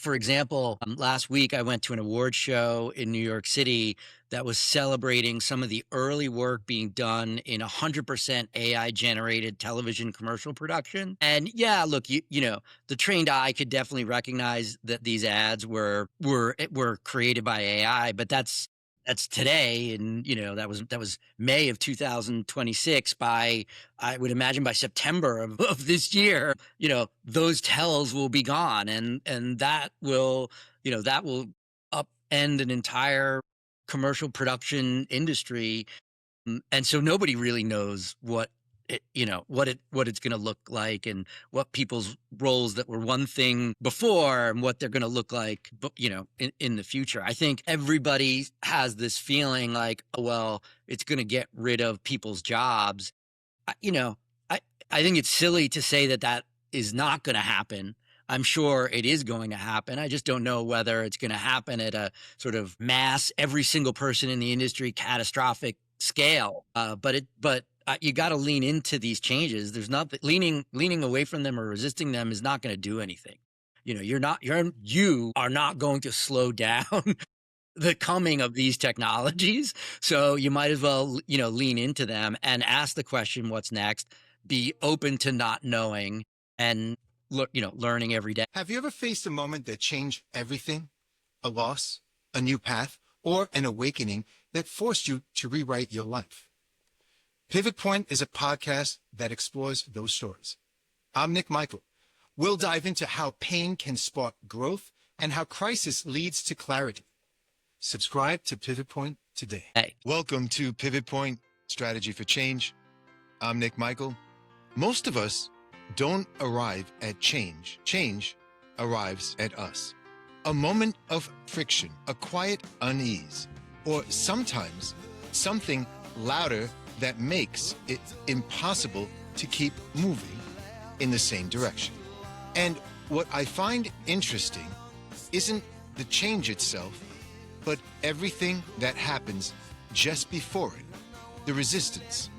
For example, last week I went to an award show in New York City that was celebrating some of the early work being done in 100% AI generated television commercial production. And yeah, look, the trained eye could definitely recognize that these ads were created by AI, but that's today, and that was May of 2026. By, I would imagine, by September of this year, those tells will be gone, and that will upend an entire commercial production industry. And so nobody really knows what it's going to look like, and what people's roles that were one thing before and what they're going to look like, in the future. I think everybody has this feeling like, oh, well, it's going to get rid of people's jobs. I, you know, I I think it's silly to say that that is not going to happen. I'm sure it is going to happen. I just don't know whether it's going to happen at a sort of mass, every single person in the industry, catastrophic scale. But you got to lean into these changes. There's not leaning away from them or resisting them is not going to do anything. You are not going to slow down the coming of these technologies. So you might as well, lean into them and ask the question, what's next? Be open to not knowing, and learning every day. Have you ever faced a moment that changed everything? A loss, a new path, or an awakening that forced you to rewrite your life? Pivot Point is a podcast that explores those stories. I'm Nick Michael. We'll dive into how pain can spark growth and how crisis leads to clarity. Subscribe to Pivot Point today. Hey. Welcome to Pivot Point Strategy for Change. I'm Nick Michael. Most of us don't arrive at change. Change arrives at us. A moment of friction, a quiet unease, or sometimes something louder that makes it impossible to keep moving in the same direction. And what I find interesting isn't the change itself, but everything that happens just before it. The resistance,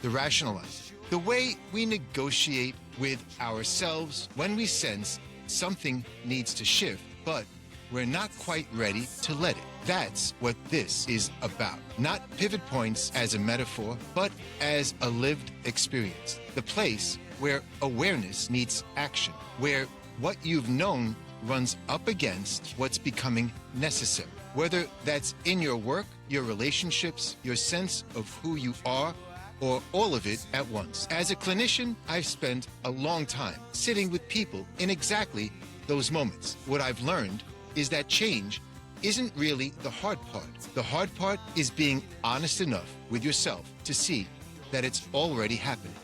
the rationalizing, the way we negotiate with ourselves when we sense something needs to shift, but we're not quite ready to let it. That's what this is about. Not pivot points as a metaphor, but as a lived experience. The place where awareness meets action, where what you've known runs up against what's becoming necessary. Whether that's in your work, your relationships, your sense of who you are, or all of it at once. As a clinician, I've spent a long time sitting with people in exactly those moments. What I've learned is that change isn't really the hard part. The hard part is being honest enough with yourself to see that it's already happened.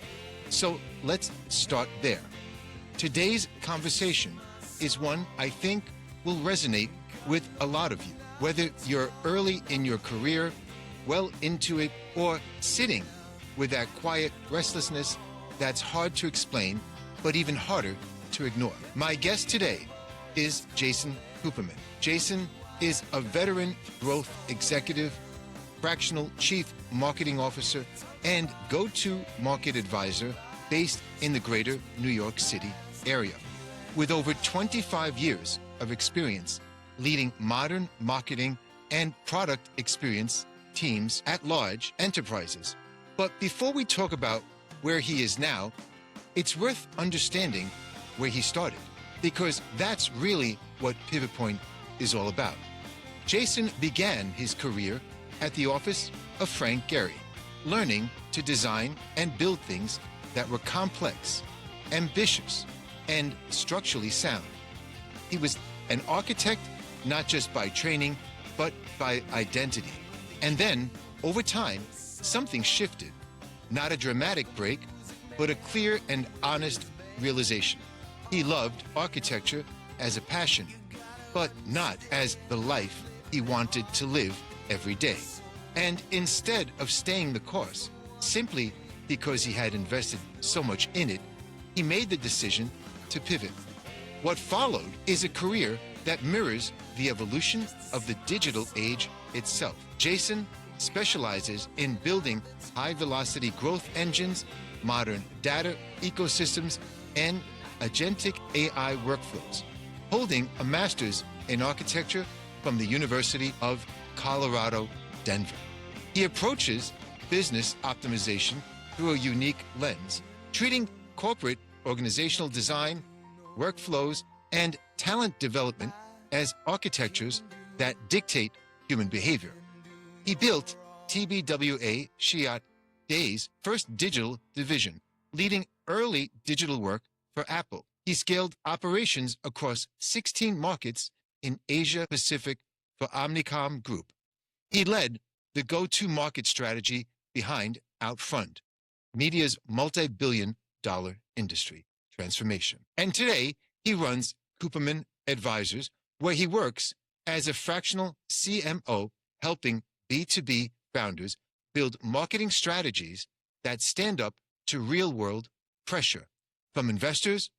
So let's start there. Today's conversation is one I think will resonate with a lot of you. Whether you're early in your career, well into it, or sitting with that quiet restlessness that's hard to explain, but even harder to ignore. My guest today is Jason Kuperman. Jason is a veteran growth executive, fractional chief marketing officer, and go-to market advisor based in the greater New York City area. With over 25 years of experience leading modern marketing and product experience teams at large enterprises. But before we talk about where he is now, it's worth understanding where he started, because that's really what Pivot Point is all about. Jason began his career at the office of Frank Gehry, learning to design and build things that were complex, ambitious, and structurally sound. He was an architect not just by training, but by identity. And then, over time, something shifted. Not a dramatic break, but a clear and honest realization. He loved architecture as a passion, but not as the life he wanted to live every day. And instead of staying the course, simply because he had invested so much in it, he made the decision to pivot. What followed is a career that mirrors the evolution of the digital age itself. Jason specializes in building high-velocity growth engines, modern data ecosystems, and agentic AI workflows. holding a master's in architecture from the University of Colorado, Denver. He approaches business optimization through a unique lens, treating corporate organizational design, workflows, and talent development as architectures that dictate human behavior. He built TBWA Shiat Day's first digital division, leading early digital work for Apple. He scaled operations across 16 markets in Asia Pacific for Omnicom Group. He led the go-to-market strategy behind Outfront, media's multi-billion-dollar industry transformation. And today, he runs Kuperman Advisors, where he works as a fractional CMO, helping B2B founders build marketing strategies that stand up to real-world pressure from investors,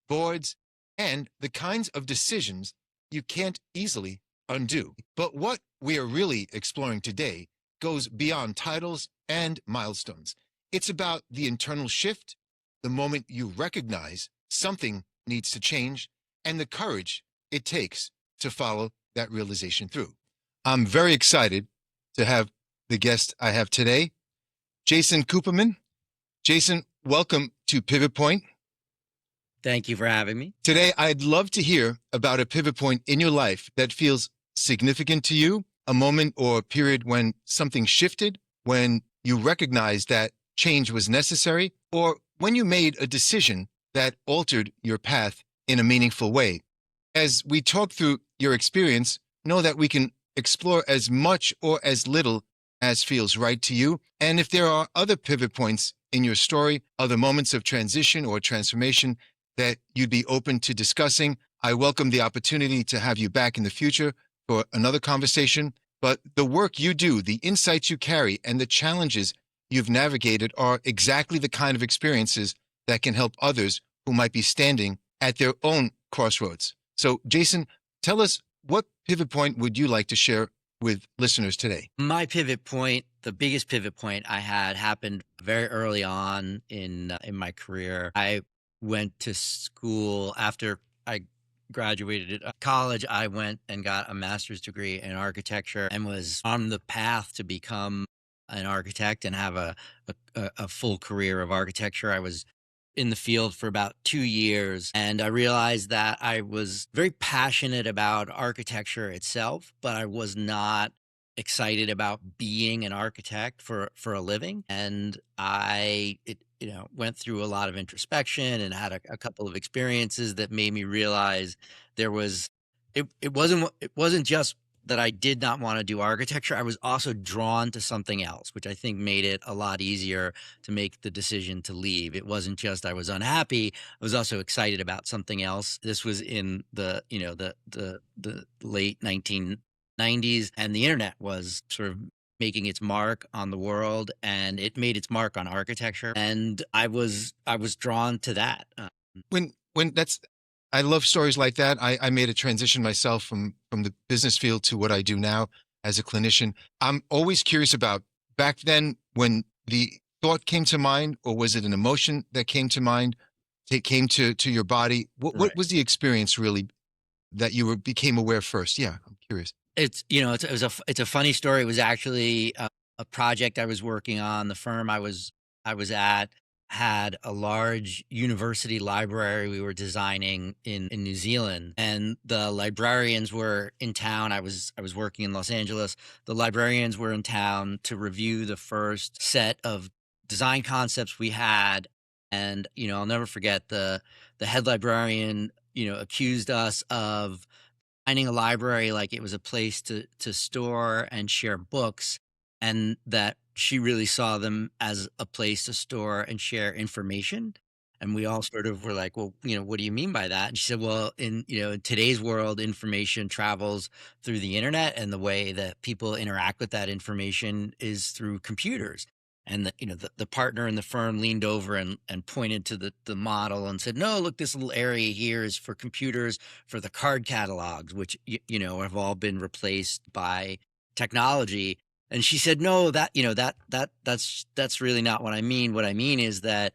boards, and the kinds of decisions you can't easily undo. But what we are really exploring today goes beyond titles and milestones. It's about the internal shift, the moment you recognize something needs to change, and the courage it takes to follow that realization through. I'm very excited to have the guest I have today, Jason Kuperman. Jason, welcome to Pivot Point. Thank you for having me. Today, I'd love to hear about a pivot point in your life that feels significant to you, a moment or a period when something shifted, when you recognized that change was necessary, or when you made a decision that altered your path in a meaningful way. As we talk through your experience, know that we can explore as much or as little as feels right to you. And if there are other pivot points in your story, other moments of transition or transformation that you'd be open to discussing, I welcome the opportunity to have you back in the future for another conversation. But the work you do, the insights you carry, and the challenges you've navigated are exactly the kind of experiences that can help others who might be standing at their own crossroads. So, Jason, tell us, what pivot point would you like to share with listeners today? My pivot point, the biggest pivot point I had, happened very early on in my career. I went to school after I graduated college. I went and got a master's degree in architecture and was on the path to become an architect and have a full career of architecture. I was in the field for about 2 years, and I realized that I was very passionate about architecture itself, but I was not excited about being an architect for a living. And went through a lot of introspection and had a couple of experiences that made me realize there was it wasn't just that I did not want to do architecture. I was also drawn to something else, which I think made it a lot easier to make the decision to leave. It wasn't just I was unhappy. I was also excited about something else. This was in the late 1990s, and the internet was sort of making its mark on the world, and it made its mark on architecture. And I was drawn to that. I love stories like that. I made a transition myself from the business field to what I do now as a clinician. I'm always curious about back then when the thought came to mind, or was it an emotion that came to mind? It came to your body. What Right. was the experience really that you became aware first? Yeah, I'm curious. It's a funny story. It was actually a project I was working on. The firm I was at had a large university library we were designing in New Zealand, and the librarians were in town. I was working in Los Angeles. The librarians were in town to review the first set of design concepts we had, and I'll never forget the head librarian accused us of finding a library like it was a place to store and share books, and that she really saw them as a place to store and share information. And we all sort of were like, well, what do you mean by that? And she said, well, in today's world, information travels through the internet, and the way that people interact with that information is through computers. And the partner in the firm leaned over and pointed to the model and said, no, look, this little area here is for computers, for the card catalogs, which have all been replaced by technology. And she said, no, that's really not what I mean. What I mean is that,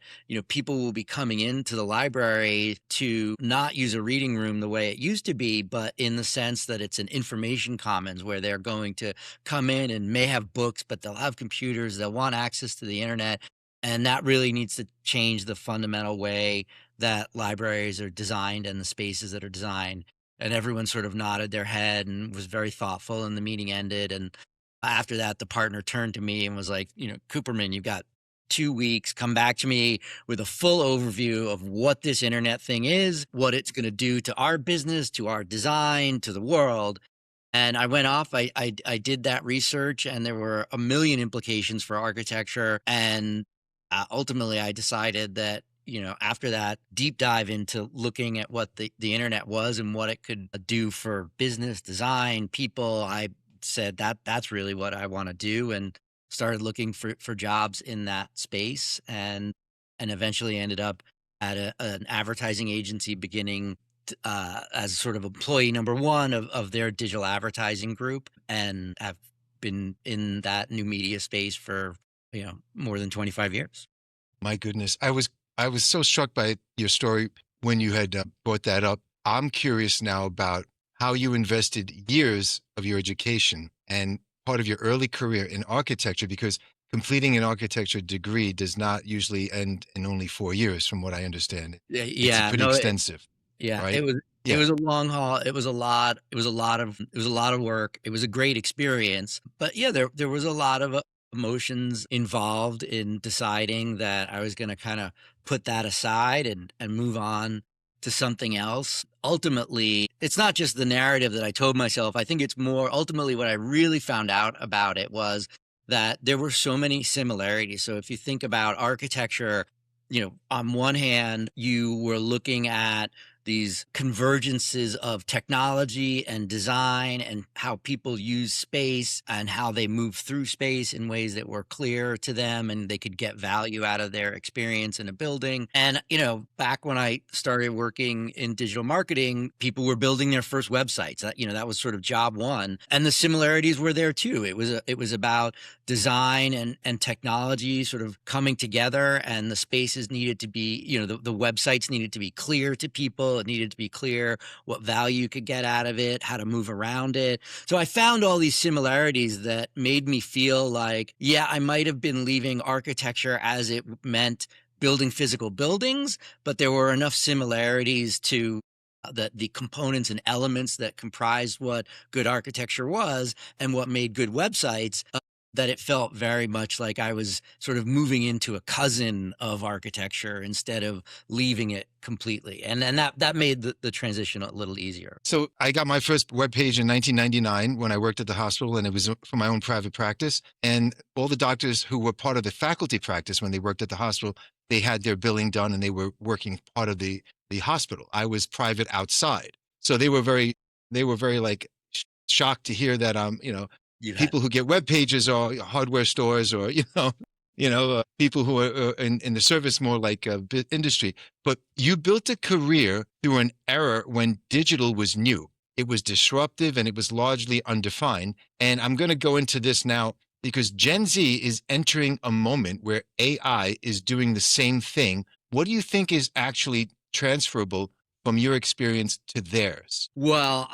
people will be coming into the library to not use a reading room the way it used to be, but in the sense that it's an information commons where they're going to come in and may have books, but they'll have computers, they'll want access to the internet. And that really needs to change the fundamental way that libraries are designed and the spaces that are designed. And everyone sort of nodded their head and was very thoughtful, and the meeting ended. And after that, the partner turned to me and was like, Kuperman, you've got 2 weeks, come back to me with a full overview of what this internet thing is, what it's going to do to our business, to our design, to the world. And I went off, I did that research, and there were a million implications for architecture. And ultimately, I decided that, after that deep dive into looking at what the internet was and what it could do for business, design, people, I said that's really what I want to do, and started looking for jobs in that space, and eventually ended up at an advertising agency beginning as sort of employee number one of their digital advertising group, and have been in that new media space for more than 25 years. My goodness. I was so struck by your story when you had brought that up. I'm curious now about how you invested years of your education and part of your early career in architecture, because completing an architecture degree does not usually end in only 4 years, from what I understand. Yeah, It's yeah, pretty no, extensive, yeah, right? it Yeah. was a long haul. It was a lot of work. It was a great experience. But yeah, there was a lot of emotions involved in deciding that I was going to kind of put that aside and move on to something else. Ultimately, it's not just the narrative that I told myself. I think it's more ultimately what I really found out about it was that there were so many similarities. So if you think about architecture, on one hand, you were looking at these convergences of technology and design and how people use space and how they move through space in ways that were clear to them and they could get value out of their experience in a building. And, back when I started working in digital marketing, people were building their first websites. That was sort of job one. And the similarities were there too. It was about design and technology sort of coming together, and the spaces needed to be, the websites needed to be clear to people. It needed to be clear what value you could get out of it, how to move around it. So I found all these similarities that made me feel like, yeah, I might have been leaving architecture as it meant building physical buildings, but there were enough similarities to the components and elements that comprised what good architecture was and what made good websites, that it felt very much like I was sort of moving into a cousin of architecture instead of leaving it completely. And that made the transition a little easier. So I got my first webpage in 1999 when I worked at the hospital, and it was for my own private practice. And all the doctors who were part of the faculty practice when they worked at the hospital, they had their billing done and they were working part of the hospital. I was private outside. So they were very like shocked to hear that You had people who get web pages are hardware stores, or people who are in the service, more like industry. But you built a career through an era when digital was new. It was disruptive and it was largely undefined. And I'm going to go into this now because Gen Z is entering a moment where AI is doing the same thing. What do you think is actually transferable from your experience to theirs? well,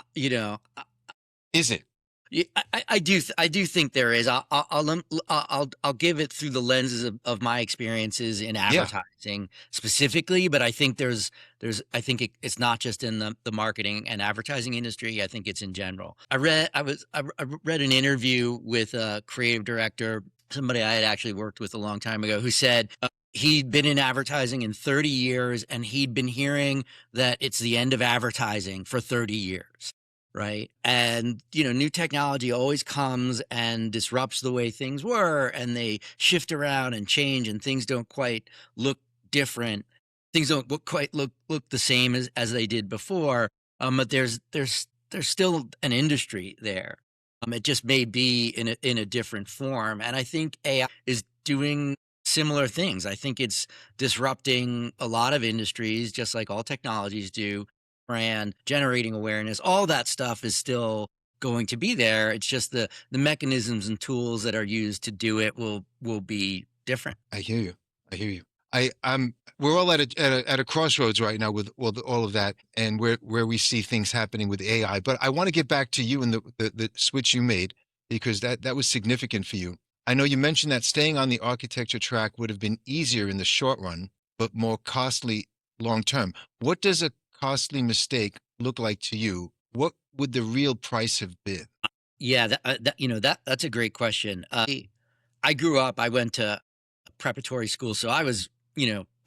Is it? yeah, I do think there is. I'll give it through the lenses of my experiences in Yeah. advertising specifically, but I think I think it's not just in the marketing and advertising industry. I think it's in general. I read an interview with a creative director, somebody I had actually worked with a long time ago, who said he'd been in advertising in 30 years and he'd been hearing that it's the end of advertising for 30 years. Right. And, new technology always comes and disrupts the way things were, and they shift around and change, and things don't quite look different. Things don't quite look the same as they did before. But there's still an industry there. It just may be in a different form. And I think AI is doing similar things. I think it's disrupting a lot of industries, just like all technologies do. Brand, generating awareness, all that stuff is still going to be there. It's just the mechanisms and tools that are used to do it will be different. I hear you. I hear you. We're all at a crossroads right now with all of that, and where we see things happening with AI. But I want to get back to you and the switch you made, because that was significant for you. I know you mentioned that staying on the architecture track would have been easier in the short run, but more costly long term. What does a costly mistake look like to you? What would the real price have been? Yeah, that's a great question. I grew up. I went to preparatory school, so I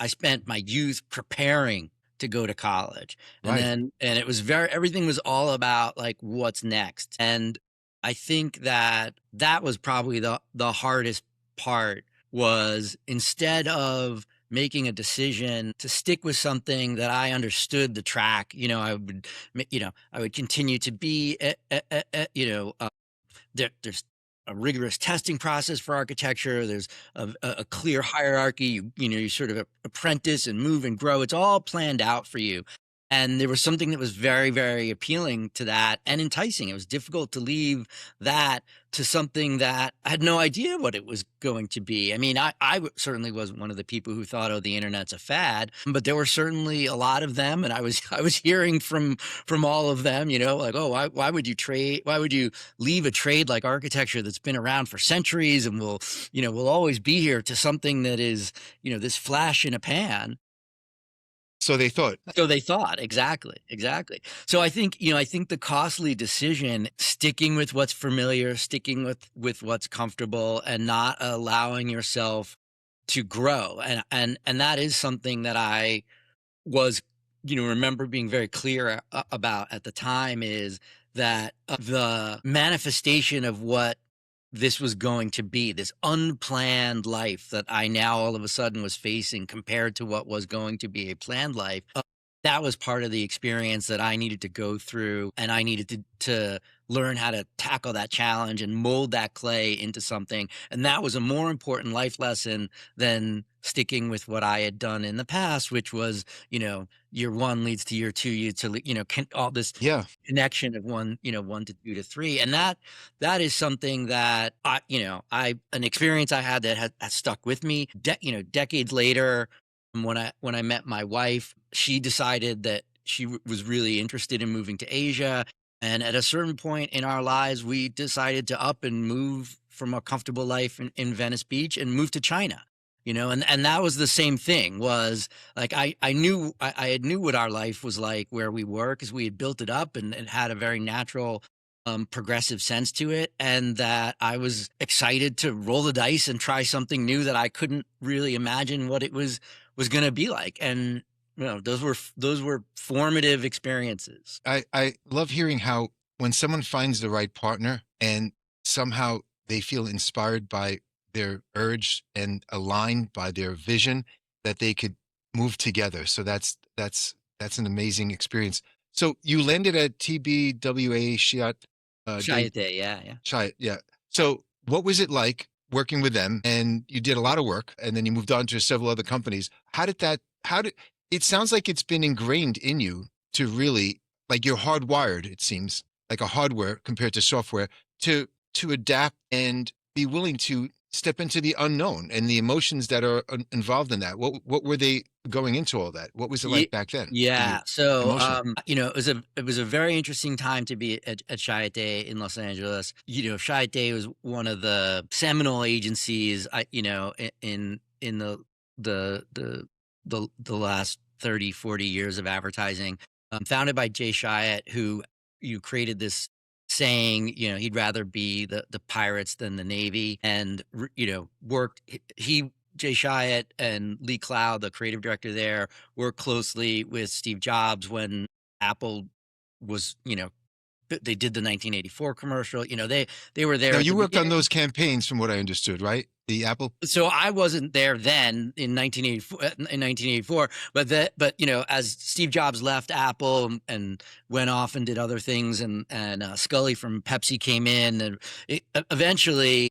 spent my youth preparing to go to college, Right. and it was everything was all about like what's next. And I think that was probably the hardest part, was instead of making a decision to stick with something that I understood the track, I would continue to be, there's a rigorous testing process for architecture. There's a clear hierarchy. You sort of apprentice and move and grow. It's all planned out for you. And there was something that was very, very appealing to that and enticing. It was difficult to leave that to something that I had no idea what it was going to be. I mean, certainly wasn't one of the people who thought, oh, the internet's a fad, but there were certainly a lot of them. And I was hearing from all of them, like, oh, why would you trade? Why would you leave a trade like architecture that's been around for centuries and will always be here, to something that is, this flash in a pan? So they thought. So they thought. Exactly, exactly. So I think the costly decision, sticking with what's familiar, sticking with what's comfortable, and not allowing yourself to grow. And that is something that I was, remember being very clear about at the time, is that the manifestation of what this was going to be, this unplanned life that I now all of a sudden was facing, compared to what was going to be a planned life. That was part of the experience that I needed to go through, and I needed to learn how to tackle that challenge and mold that clay into something. And that was a more important life lesson than sticking with what I had done in the past, which was, year one leads to year two, all this Yeah. connection of one to two to three. And that is something that an experience I had that has stuck with me. Decades later, when I met my wife, she decided that she was really interested in moving to Asia. And at a certain point in our lives, we decided to up and move from a comfortable life in Venice Beach and move to China. And that was the same thing. Was like I knew I had knew what our life was like where we were, because we had built it up, and it had a very natural progressive sense to it, and that I was excited to roll the dice and try something new that I couldn't really imagine what it was going to be like. And those were formative experiences. I love hearing how when someone finds the right partner and somehow they feel inspired by their urge and aligned by their vision, that they could move together. So that's an amazing experience. So you landed at TBWA Shiat Day. Day, yeah, yeah. Shiat, yeah. So what was it like working with them? And you did a lot of work, and then you moved on to several other companies. How did it sounds like it's been ingrained in you to really, like, you're hardwired, it seems, like a hardware compared to software, to adapt and be willing to step into the unknown and the emotions that are involved in that. What were they going into all that? What was it like Ye back then for you Yeah, so, emotionally? it was a very interesting time to be at Chiat Day in Los Angeles. Chiat Day was one of the seminal agencies, in the last 30, 40 years of advertising, founded by Jay Chiat, who you created this saying, he'd rather be the pirates than the Navy, and worked. Jay Chiat and Lee Cloud, the creative director there, worked closely with Steve Jobs when Apple was, they did the 1984 commercial. They were there Now at you the worked on beginning. those campaigns, from what I understood, right? The Apple. So I wasn't there then in 1984, but as Steve Jobs left Apple and went off and did other things, and Scully from Pepsi came in, and eventually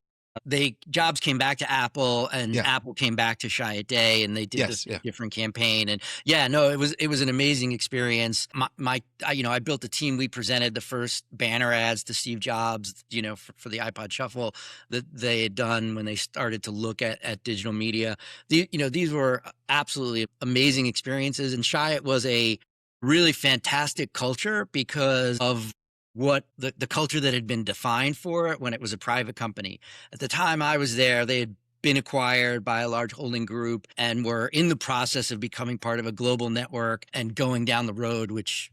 Jobs came back to Apple, and Yeah. Apple came back to Chiat Day, and they did this Yes. Yeah. different campaign. And yeah, no, it was an amazing experience. I built a team. We presented the first banner ads to Steve Jobs, for the iPod Shuffle that they had done when they started to look at digital media. These were absolutely amazing experiences, and Chiat was a really fantastic culture because of what the culture that had been defined for it when it was a private company. At the time I was there, they had been acquired by a large holding group and were in the process of becoming part of a global network and going down the road, which,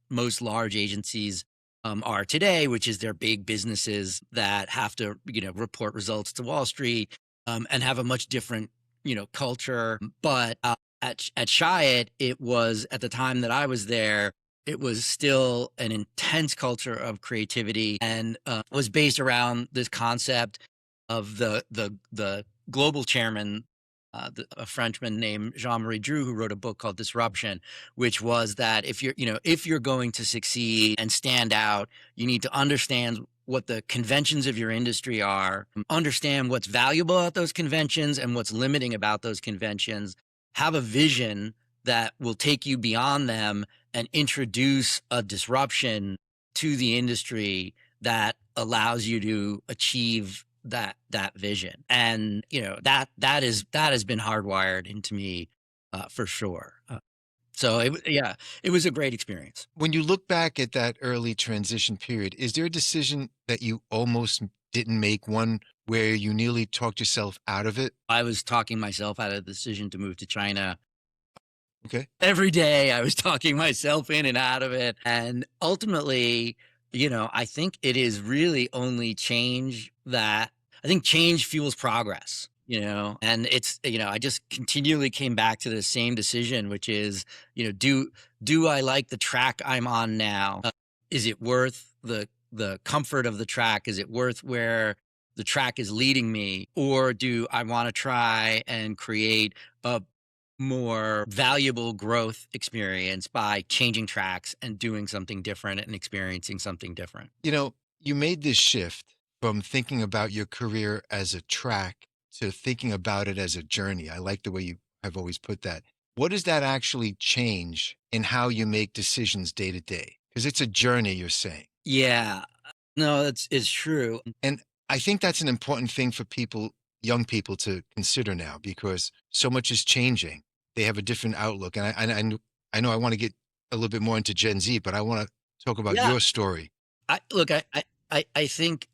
most large agencies are today, which is they're big businesses that have to, report results to Wall Street, and have a much different, culture. But at Chiat, it was, at the time that I was there, it was still an intense culture of creativity, and was based around this concept of the global chairman, a Frenchman named Jean-Marie Drew, who wrote a book called Disruption, which was that if you're going to succeed and stand out, you need to understand what the conventions of your industry are, understand what's valuable about those conventions and what's limiting about those conventions, have a vision that will take you beyond them and introduce a disruption to the industry that allows you to achieve that vision. And that has been hardwired into me, for sure. Yeah, it was a great experience. When you look back at that early transition period, is there a decision that you almost didn't make, one where you nearly talked yourself out of it? I was talking myself out of the decision to move to China. Okay. Every day I was talking myself in and out of it. And ultimately, I think it is really only change that I think change fuels progress, and I just continually came back to the same decision, which is, do I like the track I'm on now? Is it worth the comfort of the track? Is it worth where the track is leading me? Or do I want to try and create a more valuable growth experience by changing tracks and doing something different and experiencing something different? You made this shift from thinking about your career as a track to thinking about it as a journey. I like the way you have always put that. What does that actually change in how you make decisions day to day? Because it's a journey, you're saying. Yeah, no, it's true. And I think that's an important thing for people, young people, to consider now, because so much is changing. They have a different outlook. And I know I want to get a little bit more into Gen Z, but I want to talk about Yeah, your story. look, I think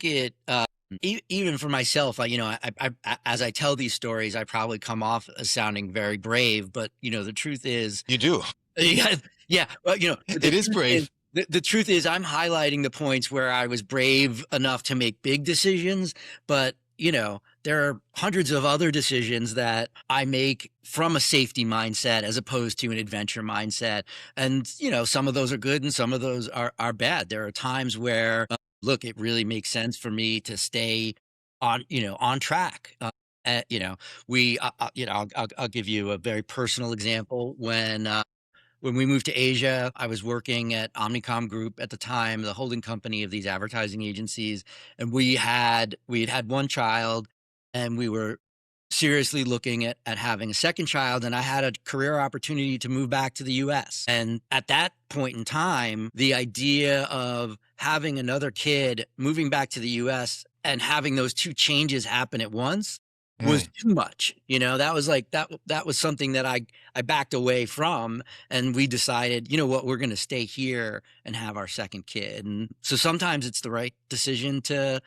it, even for myself, as I tell these stories, I probably come off as sounding very brave, but the truth is, You do. yeah, yeah. Well, It is brave. the truth is, I'm highlighting the points where I was brave enough to make big decisions, but there are hundreds of other decisions that I make from a safety mindset as opposed to an adventure mindset. And some of those are good and some of those are bad. There are times where, look, it really makes sense for me to stay on track. We, I'll give you a very personal example. When we moved to Asia, I was working at Omnicom Group at the time, the holding company of these advertising agencies, and we had one child, and we were seriously looking at having a second child, and I had a career opportunity to move back to the US. And at that point in time, the idea of having another kid, moving back to the US, and having those two changes happen at once was Right. too much. That was like that was something that I backed away from, and we decided, what, we're going to stay here and have our second kid. And so sometimes it's the right decision to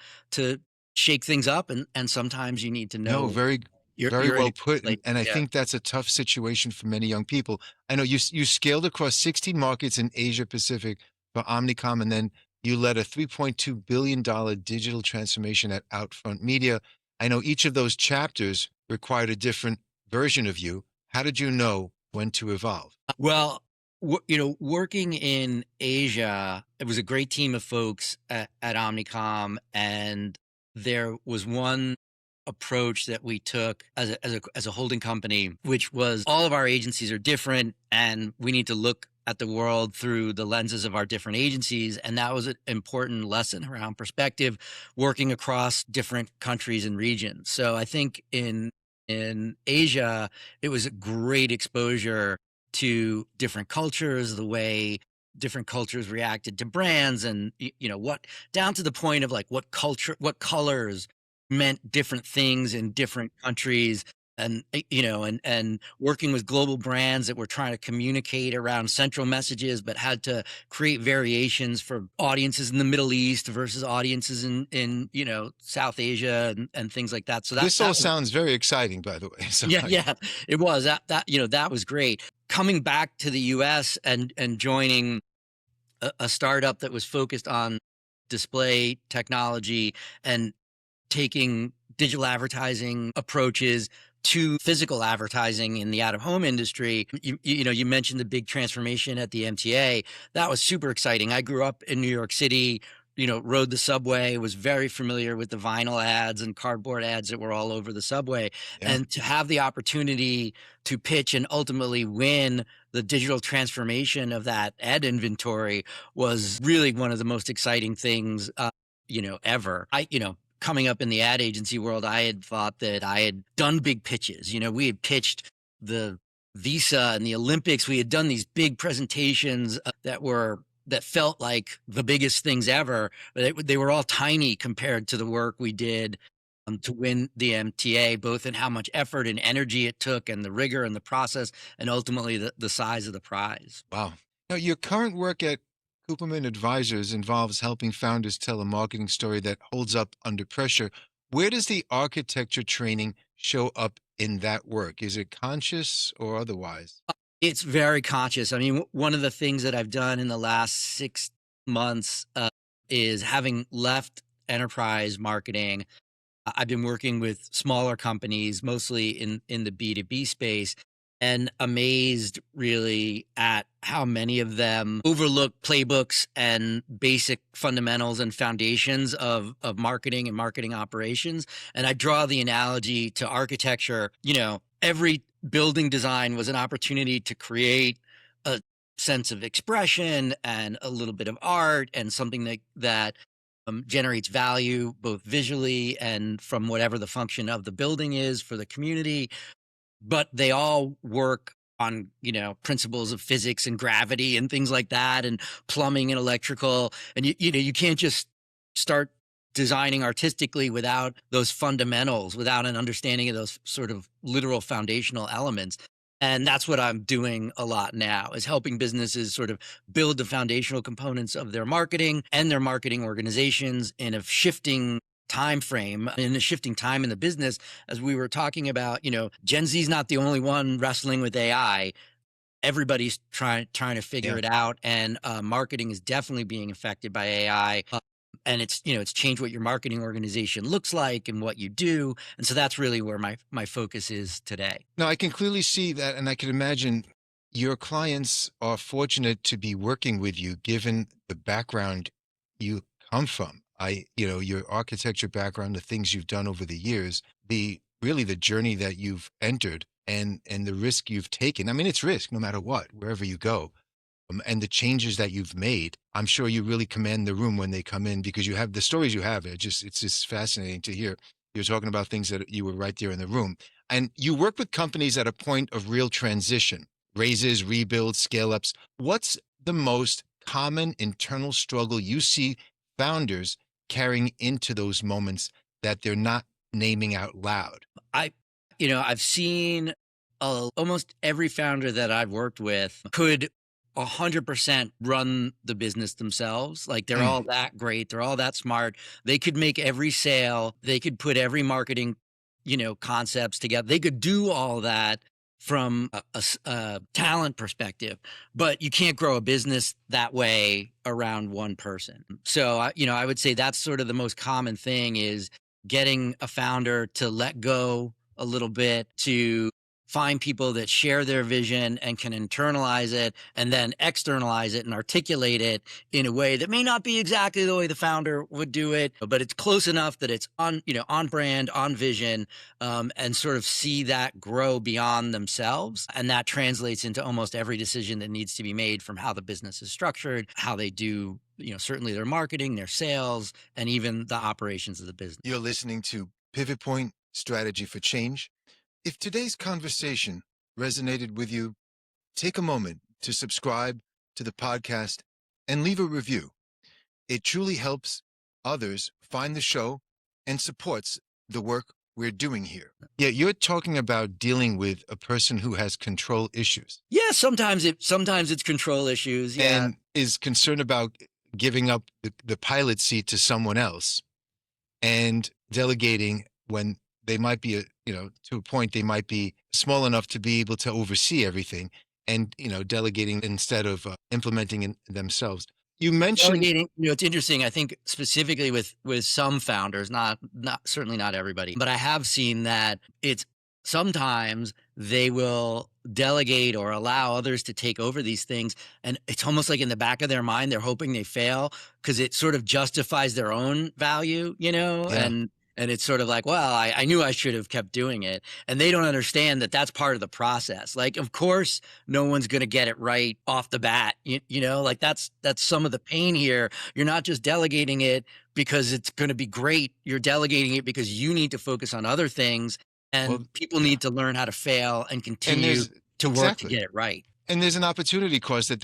shake things up, and sometimes you need to No, know very, very you're in well a put. place. And I Yeah. think that's a tough situation for many young people. I know you scaled across 16 markets in Asia Pacific for Omnicom, and then you led a $3.2 billion digital transformation at Outfront Media. I know each of those chapters required a different version of you. How did you know when to evolve? Well, working in Asia, it was a great team of folks at Omnicom, and there was one approach that we took as a holding company, which was all of our agencies are different, and we need to look at the world through the lenses of our different agencies. And that was an important lesson around perspective, working across different countries and regions. So I think in Asia, it was a great exposure to different cultures, the way different cultures reacted to brands, and what, down to the point of like what colors meant different things in different countries. And and working with global brands that were trying to communicate around central messages but had to create variations for audiences in the Middle East versus audiences in South Asia, and things like that. So that This all that was, sounds very exciting, by the way. So, yeah, yeah, it was. That was great. Coming back to the US and joining a startup that was focused on display technology and taking digital advertising approaches to physical advertising in the out of home industry. You mentioned the big transformation at the MTA. That was super exciting. I grew up in New York City, rode the subway, was very familiar with the vinyl ads and cardboard ads that were all over the subway. yeah. And to have the opportunity to pitch and ultimately win the digital transformation of that ad inventory was really one of the most exciting things, ever. Coming up in the ad agency world, I had thought that I had done big pitches. We had pitched the Visa and the Olympics. We had done these big presentations that felt like the biggest things ever, but they were all tiny compared to the work we did to win the MTA, both in how much effort and energy it took, and the rigor and the process, and ultimately the size of the prize. Wow. Now, your current work at Kuperman Advisors involves helping founders tell a marketing story that holds up under pressure. Where does the architecture training show up in that work? Is it conscious or otherwise? It's very conscious. I mean, one of the things that I've done in the last 6 months is, having left enterprise marketing, I've been working with smaller companies, mostly in the B2B space, and amazed really at how many of them overlook playbooks and basic fundamentals and foundations of marketing and marketing operations. And I draw the analogy to architecture. Every building design was an opportunity to create a sense of expression and a little bit of art, and something that generates value both visually and from whatever the function of the building is for the community. But they all work on, principles of physics and gravity and things like that, and plumbing and electrical. And you can't just start designing artistically without those fundamentals, without an understanding of those sort of literal foundational elements. And that's what I'm doing a lot now, is helping businesses sort of build the foundational components of their marketing and their marketing organizations in a shifting time frame, in a shifting time in the business. As we were talking about, Gen Z is not the only one wrestling with AI. Everybody's trying to figure Yeah. it out, and marketing is definitely being affected by AI. And it's changed what your marketing organization looks like and what you do. And so that's really where my focus is today. No, I can clearly see that, and I can imagine your clients are fortunate to be working with you, given the background you come from. Your architecture background, the things you've done over the years, the journey that you've entered, and the risk you've taken. I mean, it's risk no matter what, wherever you go. And the changes that you've made, I'm sure you really command the room when they come in, because you have the stories you have. It's just fascinating to hear. You're talking about things that you were right there in the room. And you work with companies at a point of real transition, raises, rebuilds, scale ups. What's the most common internal struggle you see founders carrying into those moments that they're not naming out loud? I've seen almost every founder that I've worked with could 100% run the business themselves. Like, they're Mm, all that great. They're all that smart. They could make every sale. They could put every marketing, concepts together. They could do all that from a talent perspective, but you can't grow a business that way around one person. So, I would say that's sort of the most common thing, is getting a founder to let go a little bit, to find people that share their vision and can internalize it and then externalize it and articulate it in a way that may not be exactly the way the founder would do it, but it's close enough that it's on brand, on vision, and sort of see that grow beyond themselves. And that translates into almost every decision that needs to be made, from how the business is structured, how they do, certainly their marketing, their sales, and even the operations of the business. You're listening to Pivot Point Strategy for Change. If today's conversation resonated with you, take a moment to subscribe to the podcast and leave a review. It truly helps others find the show and supports the work we're doing here. Yeah, you're talking about dealing with a person who has control issues. Yeah, sometimes it's control issues. Yeah. And is concerned about giving up the pilot seat to someone else and delegating when they might be, to a point, they might be small enough to be able to oversee everything, and, delegating instead of implementing it themselves. You mentioned Delegating, it's interesting. I think specifically with some founders, not certainly not everybody, but I have seen that it's sometimes they will delegate or allow others to take over these things, and it's almost like in the back of their mind they're hoping they fail because it sort of justifies their own value, yeah, and it's sort of like, well, I knew I should have kept doing it, and they don't understand that that's part of the process. Like, of course, no one's going to get it right off the bat. Like that's some of the pain here. You're not just delegating it because it's going to be great. You're delegating it because you need to focus on other things, well, and people yeah. need to learn how to fail and And continue there's to work to exactly. get it right. And there's an opportunity cost that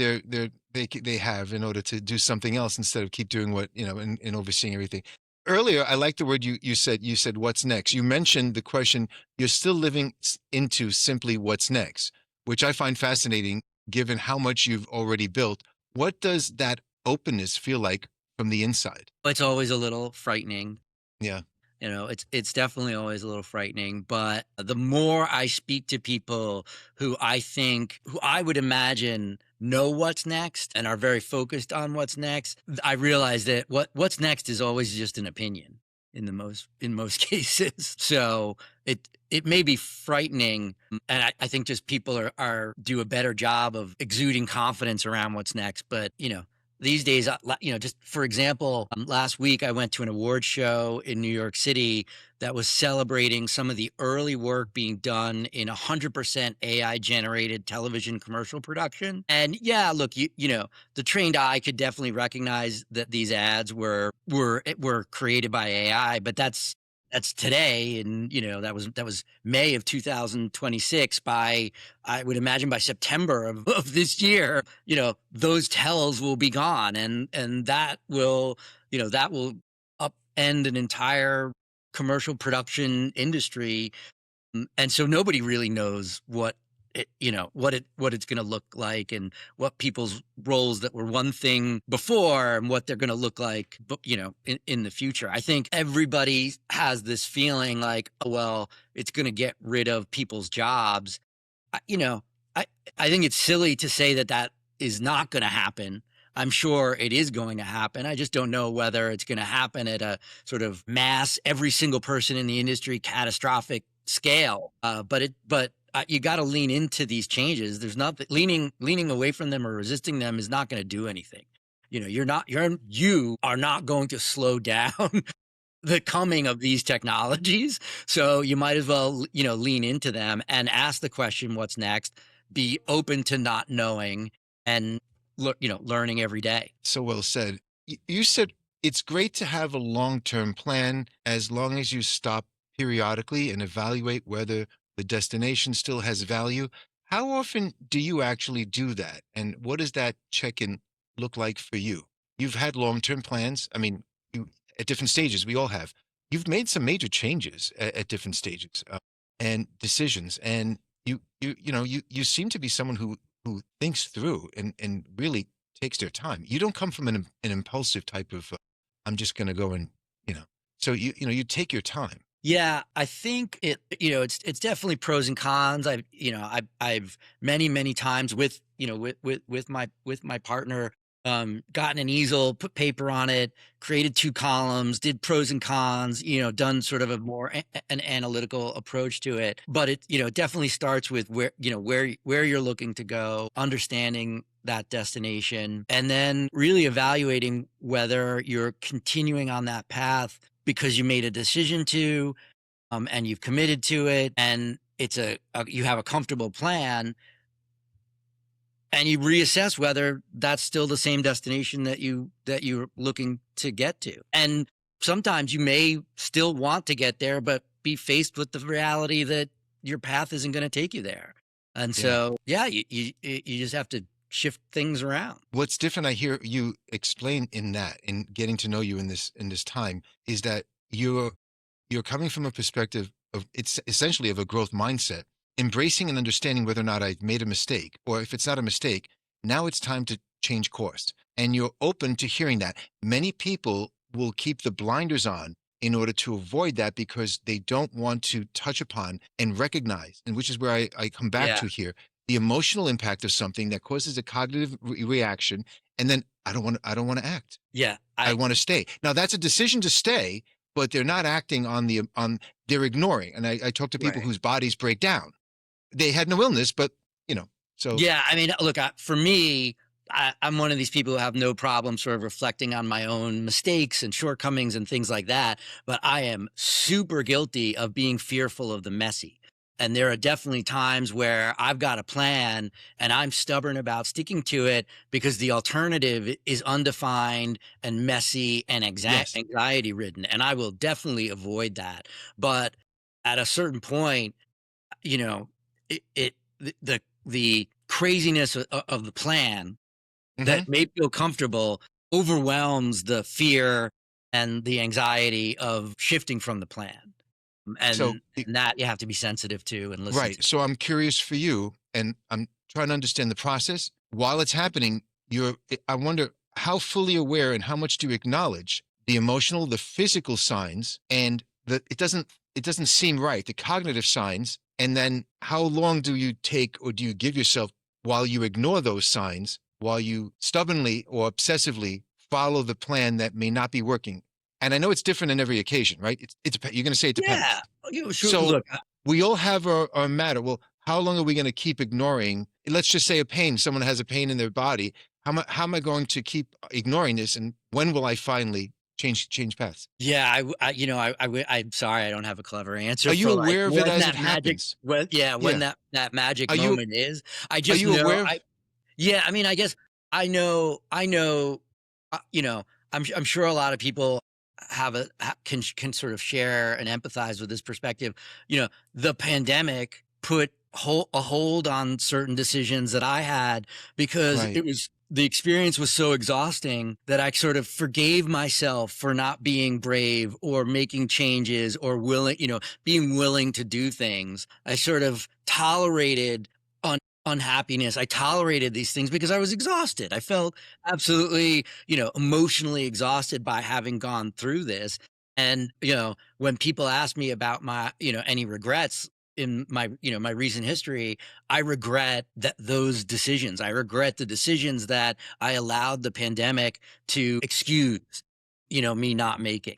they have in order to do something else instead of keep doing what, and overseeing everything. Earlier, I like the word you said. You said, "What's next?" You mentioned the question. You're still living into simply what's next, which I find fascinating, given how much you've already built. What does that openness feel like from the inside? It's always a little frightening. Yeah, It's definitely always a little frightening, but the more I speak to people who I would imagine know what's next and are very focused on what's next, I realize that what's next is always just an opinion in most cases. So it may be frightening, and I think just people are do a better job of exuding confidence around what's next. But these days, just for example, last week I went to an award show in New York City that was celebrating some of the early work being done in 100% AI generated television commercial production. And yeah, look, the trained eye could definitely recognize that these ads were created by AI, but that's today, and that was May of 2026. I would imagine by September of this year, those tells will be gone, and that will upend an entire commercial production industry. And so nobody really knows what it's going to look like, and what people's roles that were one thing before and what they're going to look like, in the future. I think everybody has this feeling like, oh, well, it's going to get rid of people's jobs. I, you know, I, I think it's silly to say that is not going to happen. I'm sure it is going to happen. I just don't know whether it's going to happen at a sort of mass, every single person in the industry, catastrophic scale. But you got to lean into these changes. There's not leaning away from them or resisting them is not going to do anything. You are not going to slow down the coming of these technologies. So you might as well, lean into them and ask the question, what's next? Be open to not knowing, and learning every day. so well said. You said it's great to have a long-term plan as long as you stop periodically and evaluate whether the destination still has value. How often do you actually do that? And what does that check-in look like for you? You've had long-term plans. I mean, you at different stages, we all have. You've made some major changes at different stages and decisions, and you seem to be someone who thinks through and really takes their time. You don't come from an impulsive type of I'm just going to go and you know. So you take your time. Yeah, I think it's definitely pros and cons. I've many times with my partner, gotten an easel, put paper on it, created 2 columns, did pros and cons, done sort of a more an analytical approach to it. But it, it definitely starts with where you're looking to go, understanding that destination, and then really evaluating whether you're continuing on that path because you made a decision to, and you've committed to it, and it's you have a comfortable plan, and you reassess whether that's still the same destination that you're looking to get to. And sometimes you may still want to get there, but be faced with the reality that your path isn't going to take you there. And Yeah. so, yeah, you just have to shift things around. What's different, I hear you explain in that, in getting to know you in this time, is that you're coming from a perspective of, it's essentially of a growth mindset, embracing and understanding whether or not I've made a mistake, or if it's not a mistake, now it's time to change course. And you're open to hearing that. Many people will keep the blinders on in order to avoid that because they don't want to touch upon and recognize, and which is where I come back Yeah. to here, the emotional impact of something that causes a cognitive reaction. And then I don't want to act. Yeah. I want to stay. Now that's a decision to stay, but they're not acting they're ignoring. And I talk to people Right. whose bodies break down. They had no illness, but so Yeah, I mean, look, for me, I'm one of these people who have no problem sort of reflecting on my own mistakes and shortcomings and things like that. But I am super guilty of being fearful of the messy. And there are definitely times where I've got a plan and I'm stubborn about sticking to it because the alternative is undefined and messy and yes. anxiety ridden. And I will definitely avoid that. But at a certain point, you know, the craziness of the plan Hmm. that may feel comfortable overwhelms the fear and the anxiety of shifting from the plan. So And that you have to be sensitive to and listen to. right. So I'm curious for you, and I'm trying to understand the process while it's happening. I wonder how fully aware and how much do you acknowledge the emotional, the physical signs, and it doesn't seem right, the cognitive signs. And then how long do you take or do you give yourself while you ignore those signs, while you stubbornly or obsessively follow the plan that may not be working? And I know it's different in every occasion, right? You're going to say it Yeah. depends. Sure. So Look, we all have our matter. Well, how long are we going to keep ignoring? Let's just say a pain. Someone has a pain in their body. How am I going to keep ignoring this? And when will I finally change paths? yeah, I'm sorry, I don't have a clever answer Are you for like aware of it when as it that magic, happens? when Yeah. that magic Are you moment is. I are just you know, aware of? yeah, I mean, I guess I know, I'm sure a lot of people can sort of share and empathize with this perspective. The pandemic put a hold on certain decisions that I had because Right. the experience was so exhausting that I sort of forgave myself for not being brave or making changes or being willing to do things. I sort of tolerated unhappiness. I tolerated these things because I was exhausted. I felt absolutely, emotionally exhausted by having gone through this. And, when people ask me about my, any regrets in my, my recent history, I regret those decisions. I regret the decisions that I allowed the pandemic to excuse, me not making.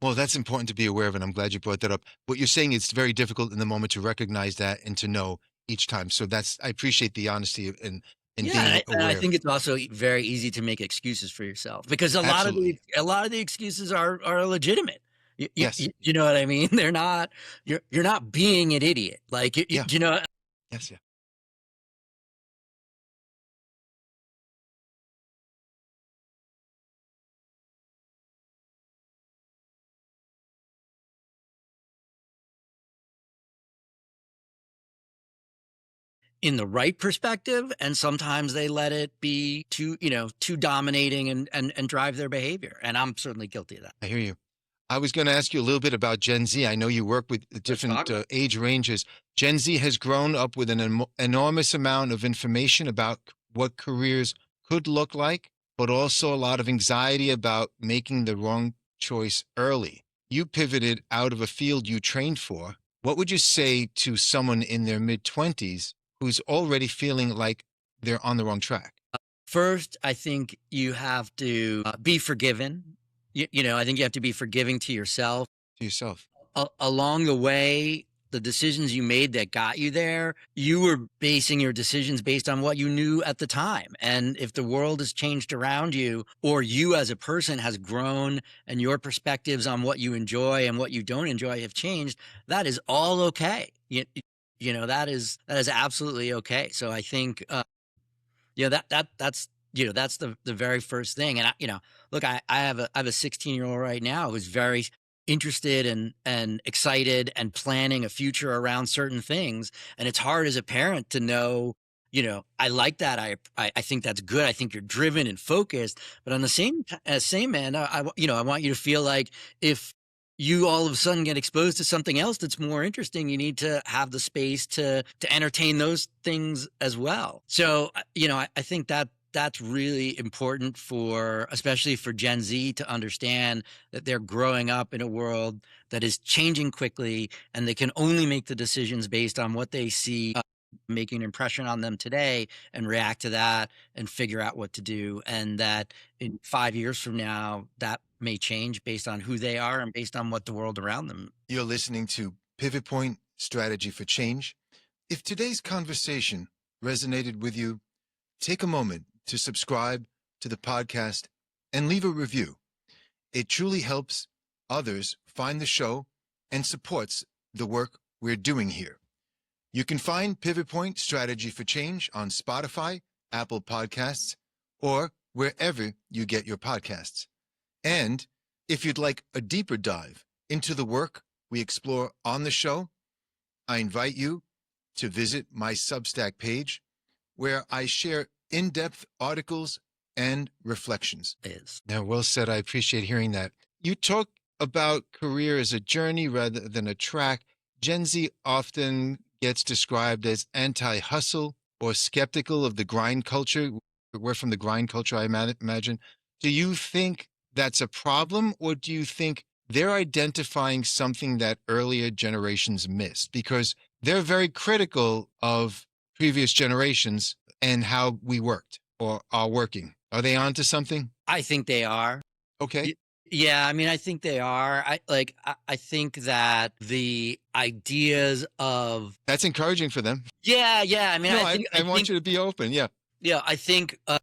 Well, that's important to be aware of, and I'm glad you brought that up. What you're saying, it's very difficult in the moment to recognize that and to know each time. So I appreciate the honesty and Yeah, being and I aware of think it. it's also very easy to make excuses for yourself because Absolutely. a lot of the excuses are legitimate. Yes. You know what I mean? They're not. You're not being an idiot. Like Yeah. you know. Yes. Yeah. In the right perspective, and sometimes they let it be too dominating and drive their behavior. And I'm certainly guilty of that. I hear you. I was going to ask you a little bit about Gen Z. I know you work with Let's different talk about age ranges. Gen Z has grown up with an enormous amount of information about what careers could look like, but also a lot of anxiety about making the wrong choice early. You pivoted out of a field you trained for. What would you say to someone in their mid 20s who's already feeling like they're on the wrong track? First, I think you have to be forgiven. I think you have to be forgiving to yourself. To yourself. Along the way, the decisions you made that got you there, you were basing your decisions based on what you knew at the time. And if the world has changed around you, or you as a person has grown and your perspectives on what you enjoy and what you don't enjoy have changed, that is all okay. That is absolutely okay. So I think that's the very first thing. And look, I have a 16-year-old right now who's very interested and excited and planning a future around certain things. And it's hard as a parent to know, I like that. I think that's good. I think you're driven and focused. But on the same end, I want you to feel like if you all of a sudden get exposed to something else that's more interesting, you need to have the space to entertain those things as well. So, I think that's really important especially for Gen Z, to understand that they're growing up in a world that is changing quickly, and they can only make the decisions based on what they see making an impression on them today, and react to that and figure out what to do. And that in 5 years from now, that may change based on who they are and based on what the world around them. You're listening to Pivot Point Strategy for Change. If today's conversation resonated with you, take a moment to subscribe to the podcast and leave a review. It truly helps others find the show and supports the work we're doing here. You can find Pivot Point Strategy for Change on Spotify, Apple Podcasts, or wherever you get your podcasts. And if you'd like a deeper dive into the work we explore on the show, I invite you to visit my Substack page, where I share in-depth articles and reflections. Now, well said. I appreciate hearing that. You talk about career as a journey rather than a track. Gen Z often gets described as anti-hustle or skeptical of the grind culture. We're from the grind culture, I imagine. Do you think that's a problem, or do you think they're identifying something that earlier generations missed? Because they're very critical of previous generations and how we worked or are working. Are they onto something? I think they are. Okay. Yeah, I mean, I think they are. I think that the ideas of That's encouraging for them. yeah. I mean, No, I want think you to be open. Yeah. yeah, I think I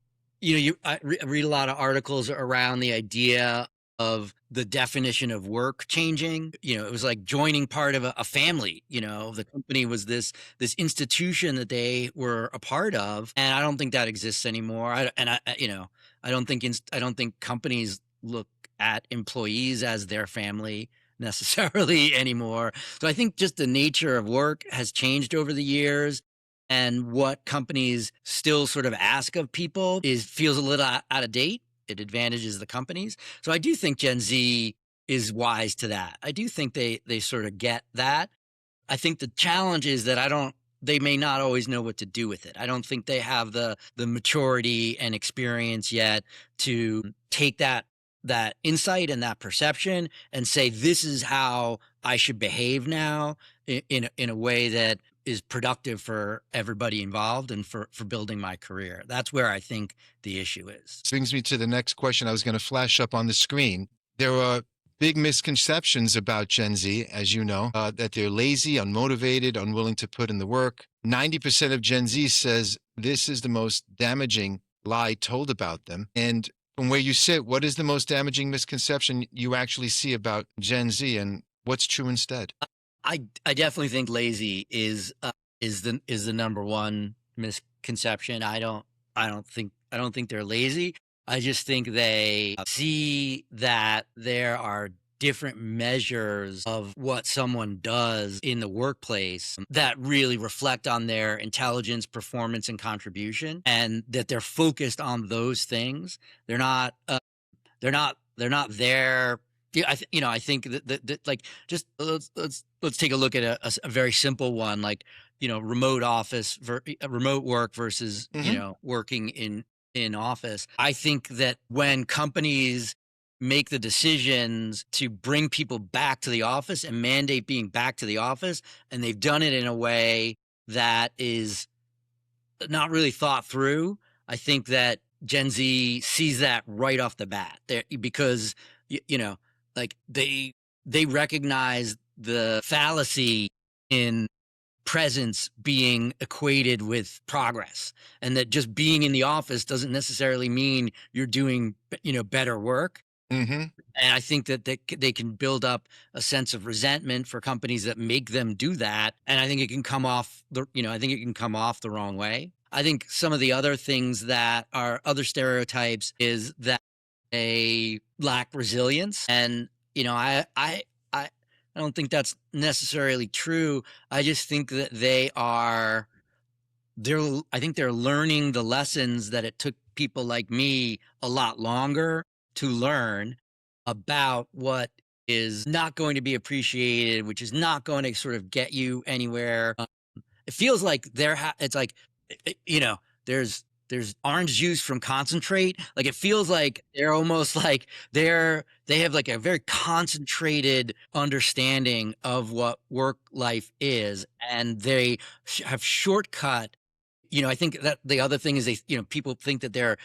read a lot of articles around the idea of the definition of work changing. It was like joining part of a family. The company was this institution that they were a part of, and I don't think that exists anymore. I don't think companies look at employees as their family necessarily anymore. So I think just the nature of work has changed over the years, and what companies still sort of ask of people feels a little out of date. It advantages the companies. So I do think Gen Z is wise to that. I do think they sort of get that. I think the challenge is that they may not always know what to do with it. I don't think they have the maturity and experience yet to take that insight and that perception and say, this is how I should behave now in a way that is productive for everybody involved and for building my career. That's where I think the issue is. This brings me to the next question I was going to flash up on the screen. There are big misconceptions about Gen Z, as you know, that they're lazy, unmotivated, unwilling to put in the work. 90% of Gen Z says this is the most damaging lie told about them. And from where you sit, what is the most damaging misconception you actually see about Gen Z, and what's true instead? I definitely think lazy is the number one misconception. I don't think they're lazy. I just think they see that there are different measures of what someone does in the workplace that really reflect on their intelligence, performance, and contribution, and that they're focused on those things. They're not there. Yeah, I think that like, just let's take a look at a very simple one, like, remote remote work versus working in office. I think that when companies make the decisions to bring people back to the office and mandate being back to the office, and they've done it in a way that is not really thought through, I think that Gen Z sees that right off the bat there because you know, like they recognize the fallacy in presence being equated with progress, and that just being in the office doesn't necessarily mean you're doing better work. Mm-hmm. And I think that they can build up a sense of resentment for companies that make them do that. And I think it can come off I think it can come off the wrong way. I think some of the other things that are other stereotypes is that they lack resilience. And, I don't think that's necessarily true. I just think that I think they're learning the lessons that it took people like me a lot longer to learn about what is not going to be appreciated, which is not going to sort of get you anywhere. It feels like it's like, there's orange juice from concentrate. Like it feels like they're almost like they have like a very concentrated understanding of what work life is, and they have shortcut. I think that the other thing is people think that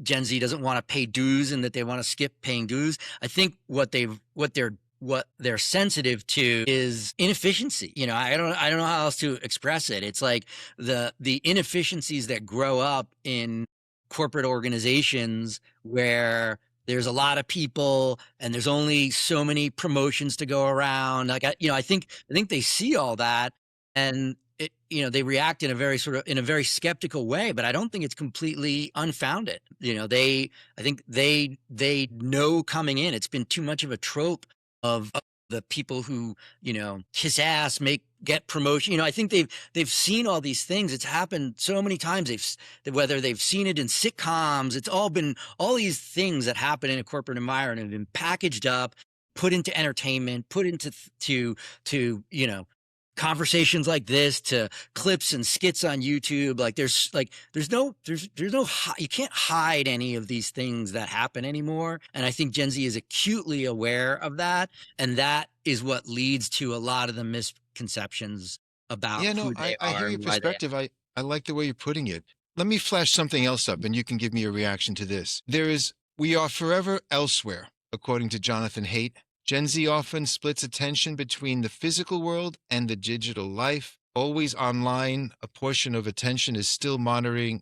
Gen Z doesn't want to pay dues and that they want to skip paying dues. I think what they're sensitive to is inefficiency. I don't know how else to express it. It's like the inefficiencies that grow up in corporate organizations where there's a lot of people and there's only so many promotions to go around. Like I think they see all that, and they react in a very skeptical way, but I don't think it's completely unfounded. I think they know coming in, it's been too much of a trope of the people who, kiss ass, get promotion. I think they've seen all these things. It's happened so many times. Whether they've seen it in sitcoms, it's all been all these things that happen in a corporate environment have been packaged up, put into entertainment, put into to conversations like this, to clips and skits on YouTube. Like there's no you can't hide any of these things that happen anymore. And I think Gen Z is acutely aware of that, and that is what leads to a lot of the misconceptions about Yeah, no, who they I are hear your and why they. perspective. I like the way you're putting it. Let me flash something else up and you can give me a reaction to this. We are forever elsewhere, according to Jonathan Haidt. Gen Z often splits attention between the physical world and the digital life. Always online, a portion of attention is still monitoring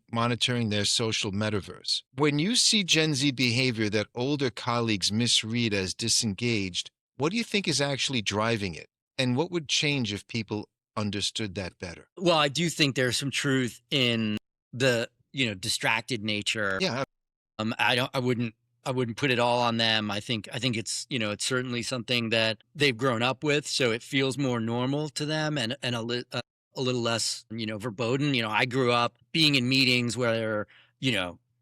their social metaverse. When you see Gen Z behavior that older colleagues misread as disengaged, what do you think is actually driving it? And what would change if people understood that better? Well, I do think there's some truth in the distracted nature. Yeah, I wouldn't put it all on them. I think it's it's certainly something that they've grown up with, so it feels more normal to them, and a little less verboten. I grew up being in meetings where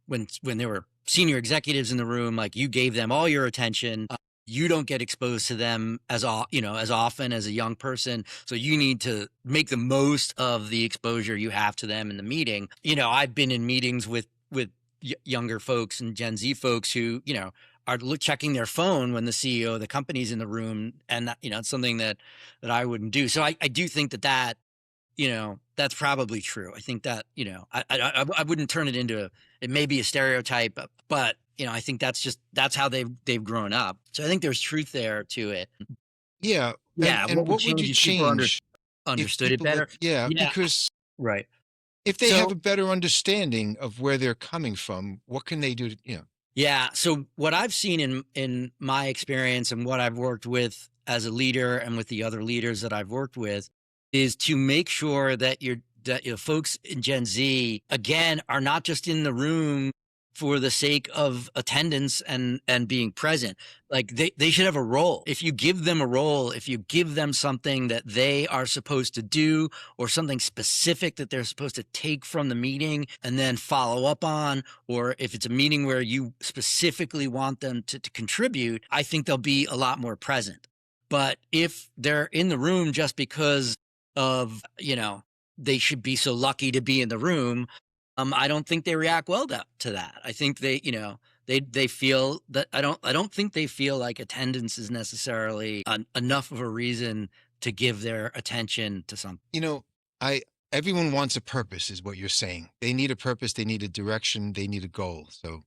when there were senior executives in the room, like you gave them all your attention. You don't get exposed to them as often as a young person, so you need to make the most of the exposure you have to them in the meeting. I've been in meetings with younger folks and Gen Z folks who are checking their phone when the CEO of the company's in the room, and it's something that I wouldn't do. So I do think that that's probably true. I think that I wouldn't turn it into it may be a stereotype, but I think that's how they've grown up. So I think there's truth there to it. yeah. Yeah, And what would what would you change if people change if understood it people better? yeah, Yeah, because right. if they have So a better understanding of where they're coming from, what can they do yeah. So what I've seen in my experience and what I've worked with as a leader and with the other leaders that I've worked with is to make sure that your folks in Gen Z again are not just in the room for the sake of attendance and being present. Like they should have a role. If you give them a role, if you give them something that they are supposed to do, or something specific that they're supposed to take from the meeting and then follow up on, or if it's a meeting where you specifically want them to contribute, I think they'll be a lot more present. But if they're in the room just because of, they should be so lucky to be in the room, I don't think they react well to that. I think they feel that I don't think they feel like attendance is necessarily enough of a reason to give their attention to something. you know, I everyone wants a purpose, is what you're saying. They need a purpose, they need a direction, they need a goal. So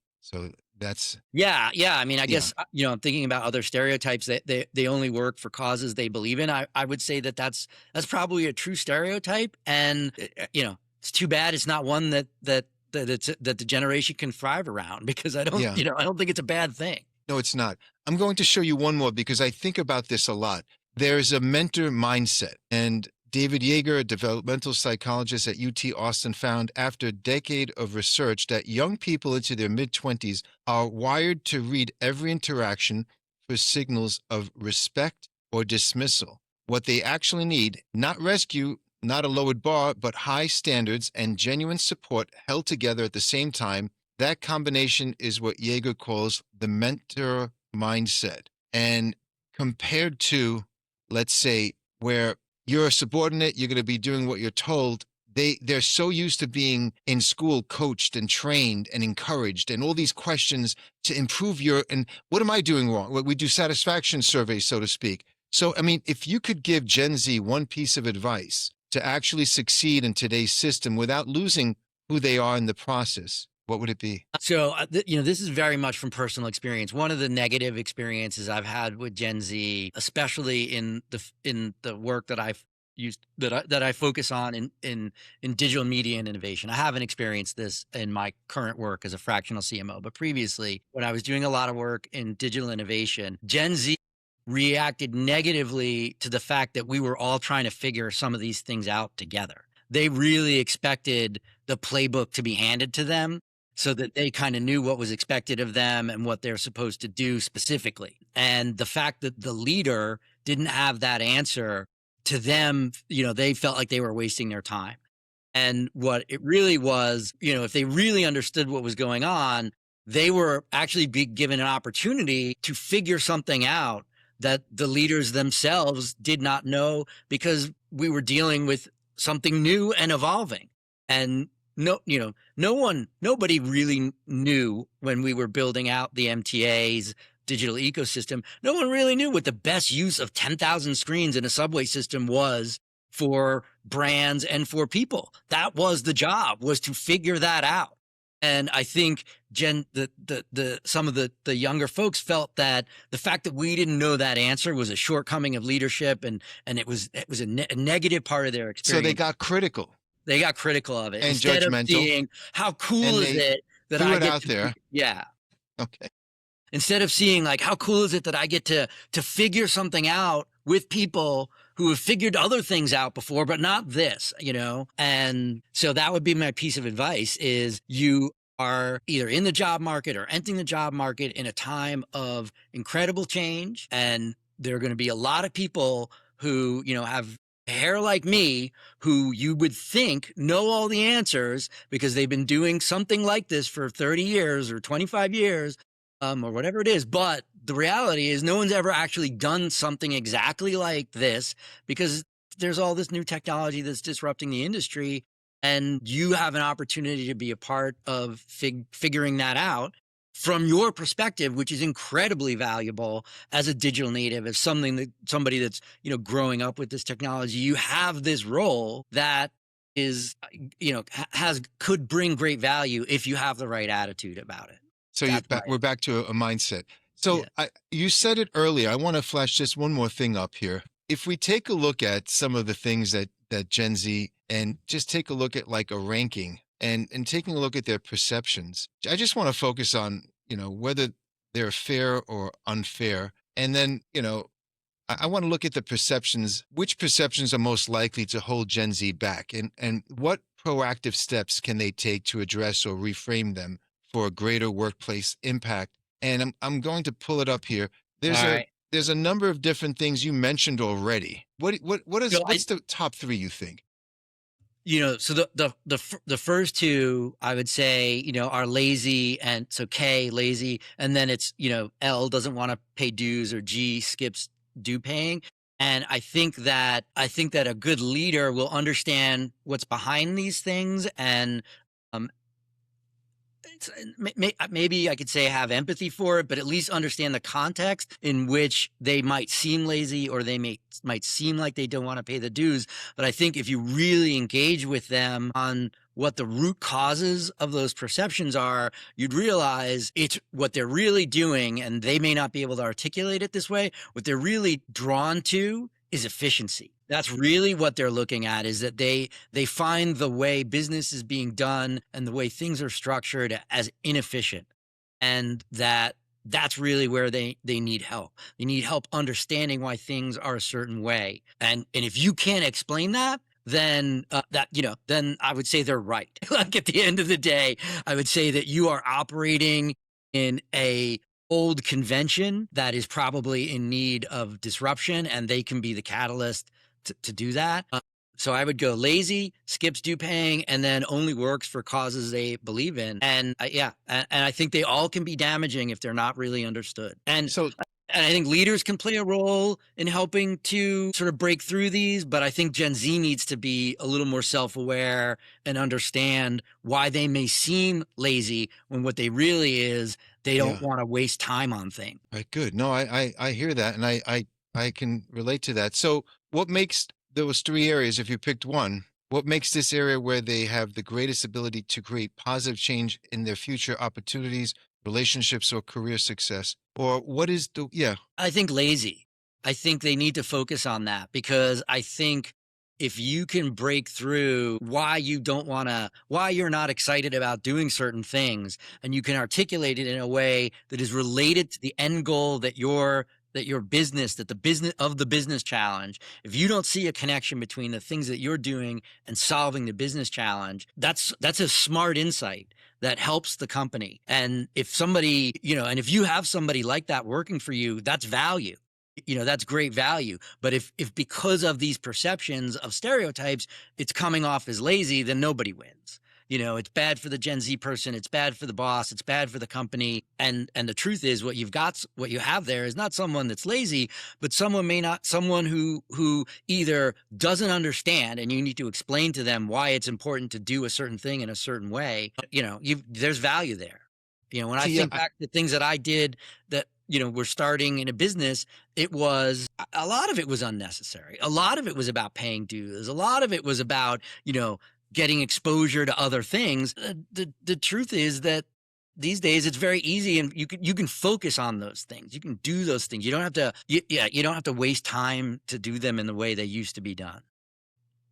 that's Yeah, yeah. I mean, I yeah. guess I'm thinking about other stereotypes that they only work for causes they believe in. I would say that that's probably a true stereotype, and it's too bad it's not one that the generation can thrive around because Yeah. I don't think it's a bad thing. No, it's not. I'm going to show you one more because I think about this a lot. There's a mentor mindset, and David Yeager, a developmental psychologist at UT Austin, found after a decade of research that young people into their mid-20s are wired to read every interaction for signals of respect or dismissal. What they actually need, not rescue, not a lowered bar, but high standards and genuine support held together at the same time. That combination is what Yeager calls the mentor mindset. And compared to, let's say, where you're a subordinate, you're going to be doing what you're told. They're so used to being in school coached and trained and encouraged and all these questions to improve and what am I doing wrong? We do satisfaction surveys, so to speak. So, I mean, if you could give Gen Z one piece of advice to actually succeed in today's system without losing who they are in the process, what would it be? So, this is very much from personal experience. One of the negative experiences I've had with Gen Z, especially in the work that I've used that I focus on in digital media and innovation. I haven't experienced this in my current work as a fractional CMO, but previously, when I was doing a lot of work in digital innovation, Gen Z reacted negatively to the fact that we were all trying to figure some of these things out together. They really expected the playbook to be handed to them so that they kind of knew what was expected of them and what they're supposed to do specifically. And the fact that the leader didn't have that answer to them, they felt like they were wasting their time. And what it really was, if they really understood what was going on, they were actually given an opportunity to figure something out that the leaders themselves did not know because we were dealing with something new and evolving. And nobody really knew when we were building out the MTA's digital ecosystem. No one really knew what the best use of 10,000 screens in a subway system was for brands and for people. That was the job, was to figure that out. And I think some of the younger folks felt that the fact that we didn't know that answer was a shortcoming of leadership, and it was a negative part of their experience. So they got critical. They got critical of it and instead judgmental. of seeing how cool is it that threw I it get out to, there. yeah. Okay. Instead of seeing like how cool is it that I get to figure something out with people who have figured other things out before, but not this, And so that would be my piece of advice: is you are either in the job market or entering the job market in a time of incredible change, and there are going to be a lot of people who have hair like me, who you would think know all the answers because they've been doing something like this for 30 years or 25 years, or whatever it is. But the reality is no one's ever actually done something exactly like this because there's all this new technology that's disrupting the industry. And you have an opportunity to be a part of figuring that out from your perspective, which is incredibly valuable as a digital native, as somebody that's, growing up with this technology. You have this role that is, could bring great value if you have the right attitude about it. So we're back to a mindset. So Yeah. you said it earlier. I want to flash just one more thing up here. If we take a look at some of the things that Gen Z, and just take a look at like a ranking and taking a look at their perceptions, I just want to focus on, whether they're fair or unfair. And then, I want to look at the perceptions, which perceptions are most likely to hold Gen Z back, and what proactive steps can they take to address or reframe them for a greater workplace impact. And I'm going to pull it up here. There's a number of different things you mentioned already. What's the top three you think? So the first two I would say, are lazy, and so K, lazy, and then it's, L, doesn't want to pay dues, or G, skips due paying. And I think that a good leader will understand what's behind these things and Maybe I could say have empathy for it, but at least understand the context in which they might seem lazy or they might seem like they don't want to pay the dues. But I think if you really engage with them on what the root causes of those perceptions are, you'd realize it's what they're really doing, and they may not be able to articulate it this way. What they're really drawn to is efficiency. That's really what they're looking at, is that they find the way business is being done and the way things are structured as inefficient, and that's really where they need help. They need help understanding why things are a certain way, and if you can't explain that, then then I would say they're right. Like at the end of the day, I would say that you are operating in a old convention that is probably in need of disruption, and they can be the catalyst to do that. So I would go lazy, skips due paying, and then only works for causes they believe in. And and I think they all can be damaging if they're not really understood. So And I think leaders can play a role in helping to sort of break through these, but I think Gen Z needs to be a little more self-aware and understand why they may seem lazy when what they really is, they don't yeah, want to waste time on things. right, good. No, I hear that, and I can relate to that. So, what makes those three areas, if you picked one, what makes this area where they have the greatest ability to create positive change in their future opportunities, relationships, or career success? Or what is the, yeah, I think lazy. I think they need to focus on that, because I think if you can break through why you don't want to, why you're not excited about doing certain things, and you can articulate it in a way that is related to the end goal that your business, that the business of the business challenge, if you don't see a connection between the things that you're doing and solving the business challenge, that's a smart insight that helps the company. And if somebody, and if you have somebody like that working for you, that's value. That's great value. But if because of these perceptions of stereotypes, it's coming off as lazy, then nobody wins. It's bad for the Gen Z person, it's bad for the boss, it's bad for the company. And the truth is, what you have there is not someone that's lazy, but someone who either doesn't understand, and you need to explain to them why it's important to do a certain thing in a certain way. There's value there. When I see, yeah, think back to things that I did that, we're starting in a business, it was a lot of it was unnecessary. A lot of it was about paying dues. A lot of it was about, getting exposure to other things. The truth is that these days it's very easy, and you can focus on those things. You can do those things. You don't have to, you don't have to waste time to do them in the way they used to be done.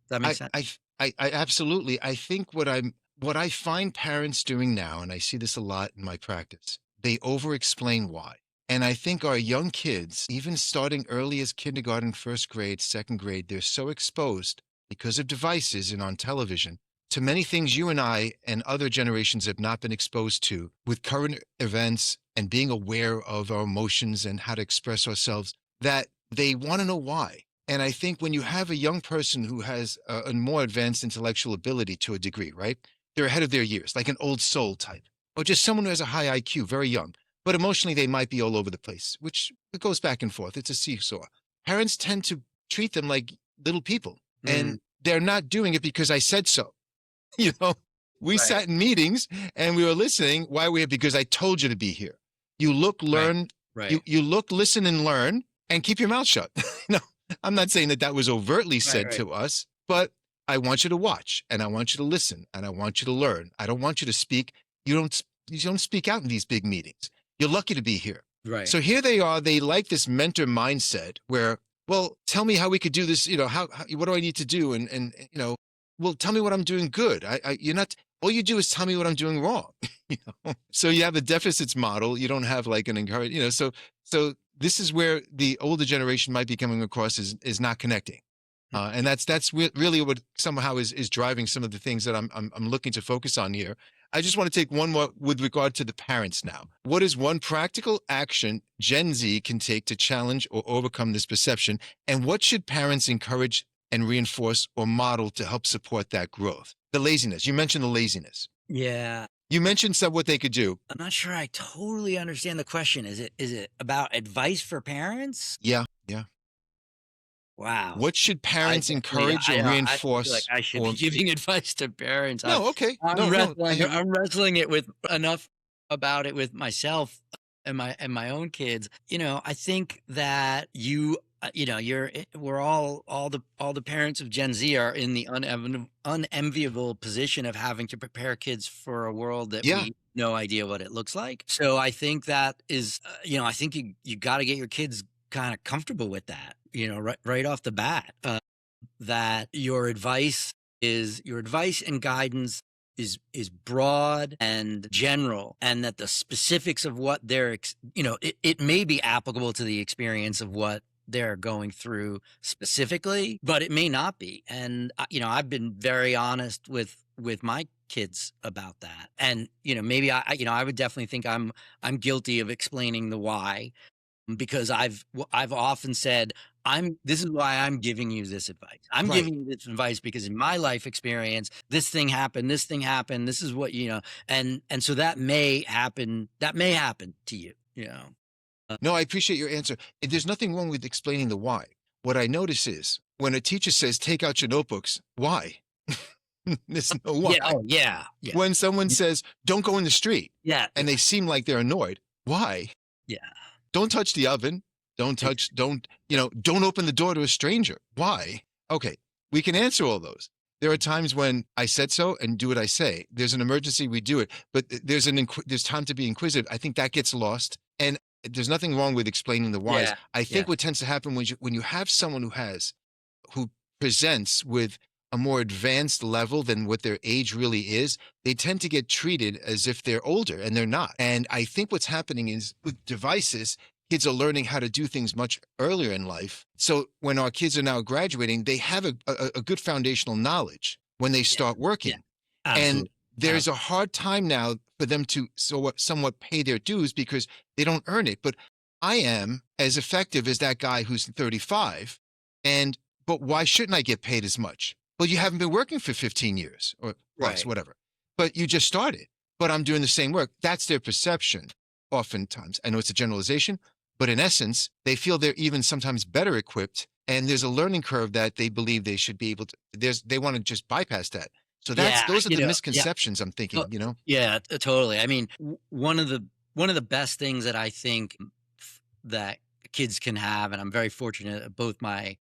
Does that make I, sense? I, I absolutely, I think what I find parents doing now, and I see this a lot in my practice, they over explain why. And I think our young kids, even starting early as kindergarten, first grade, second grade, they're so exposed because of devices and on television to many things you and I and other generations have not been exposed to with current events and being aware of our emotions and how to express ourselves, that they want to know why. And I think when you have a young person who has a more advanced intellectual ability to a degree, right? They're ahead of their years, like an old soul type, or just someone who has a high IQ, very young, but emotionally they might be all over the place, which it goes back and forth. It's a seesaw. Parents tend to treat them like little people, and Mm, they're not doing it because I said so. You know, we right, sat in meetings and we were listening. Why we? Because I told you to be here. You look, right, learn, right, you look, listen, and learn, and keep your mouth shut. No, I'm not saying that that was overtly right, said right, to us, but I want you to watch and I want you to listen and I want you to learn. I don't want you to speak. You don't speak out in these big meetings. You're lucky to be here. right, So here they are. They like this mentor mindset where, well, tell me how we could do this. What do I need to do? And well, tell me what I'm doing good. You're not, all you do is tell me what I'm doing wrong. So you have a deficits model. You don't have like an encourage, so this is where the older generation might be coming across is not connecting. And that's really what somehow is driving some of the things that I'm looking to focus on here. I just want to take one more with regard to the parents now. What is one practical action Gen Z can take to challenge or overcome this perception? And what should parents encourage and reinforce or model to help support that growth? The laziness. You mentioned the laziness. yeah. You mentioned some what they could do. I'm not sure I totally understand the question. Is it about advice for parents? Yeah, yeah. Wow. What should I parents definitely encourage or I feel like reinforce? I should be Or giving advice to parents. no, okay, I'm no, no, I wrestling hear you. I'm wrestling it with enough about it with myself and my own kids. I think that we're all the parents of Gen Z are in the unenviable position of having to prepare kids for a world that Yeah, we no idea what it looks like. So I think that is, I think you got to get your kids kind of comfortable with that, right off the bat. That your advice and guidance is broad and general, and that the specifics of what it may be applicable to the experience of what they're going through specifically, but it may not be. And I've been very honest with my kids about that. And maybe I would definitely think I'm guilty of explaining the why, because I've often said, this is why I'm giving you this advice. I'm right. giving you this advice because in my life experience, this thing happened, this is what, and so that may happen to you. No, I appreciate your answer. And there's nothing wrong with explaining the why. What I notice is when a teacher says, take out your notebooks, why? There's no Yeah. why. Oh, yeah. Yeah. When someone says, don't go in the street, Yeah. and they seem like they're annoyed, why? Yeah. Don't touch the oven. Don't open the door to a stranger. Why? Okay, we can answer all those. There are times when I said so and do what I say. There's an emergency, we do it. But there's time to be inquisitive. I think that gets lost. And there's nothing wrong with explaining the whys. Yeah. I Yeah. think what tends to happen when you have someone who presents with a more advanced level than what their age really is, they tend to get treated as if they're older, and they're not. And I think what's happening is with devices, kids are learning how to do things much earlier in life. So when our kids are now graduating, they have a good foundational knowledge when they start Yeah. working. And Absolutely. there's a hard time now for them to somewhat pay their dues because they don't earn it. But I am as effective as that guy who's 35. But why shouldn't I get paid as much? Well, you haven't been working for 15 years or plus, Right. whatever. But you just started. But I'm doing the same work. That's their perception. Oftentimes, I know it's a generalization, but in essence, they feel they're even sometimes better equipped. And there's a learning curve that they believe they should be able to. They want to just bypass that. So Yeah. those are the Yeah. misconceptions I'm thinking. Yeah, totally. I mean, one of the best things that I think that kids can have, and I'm very fortunate that both my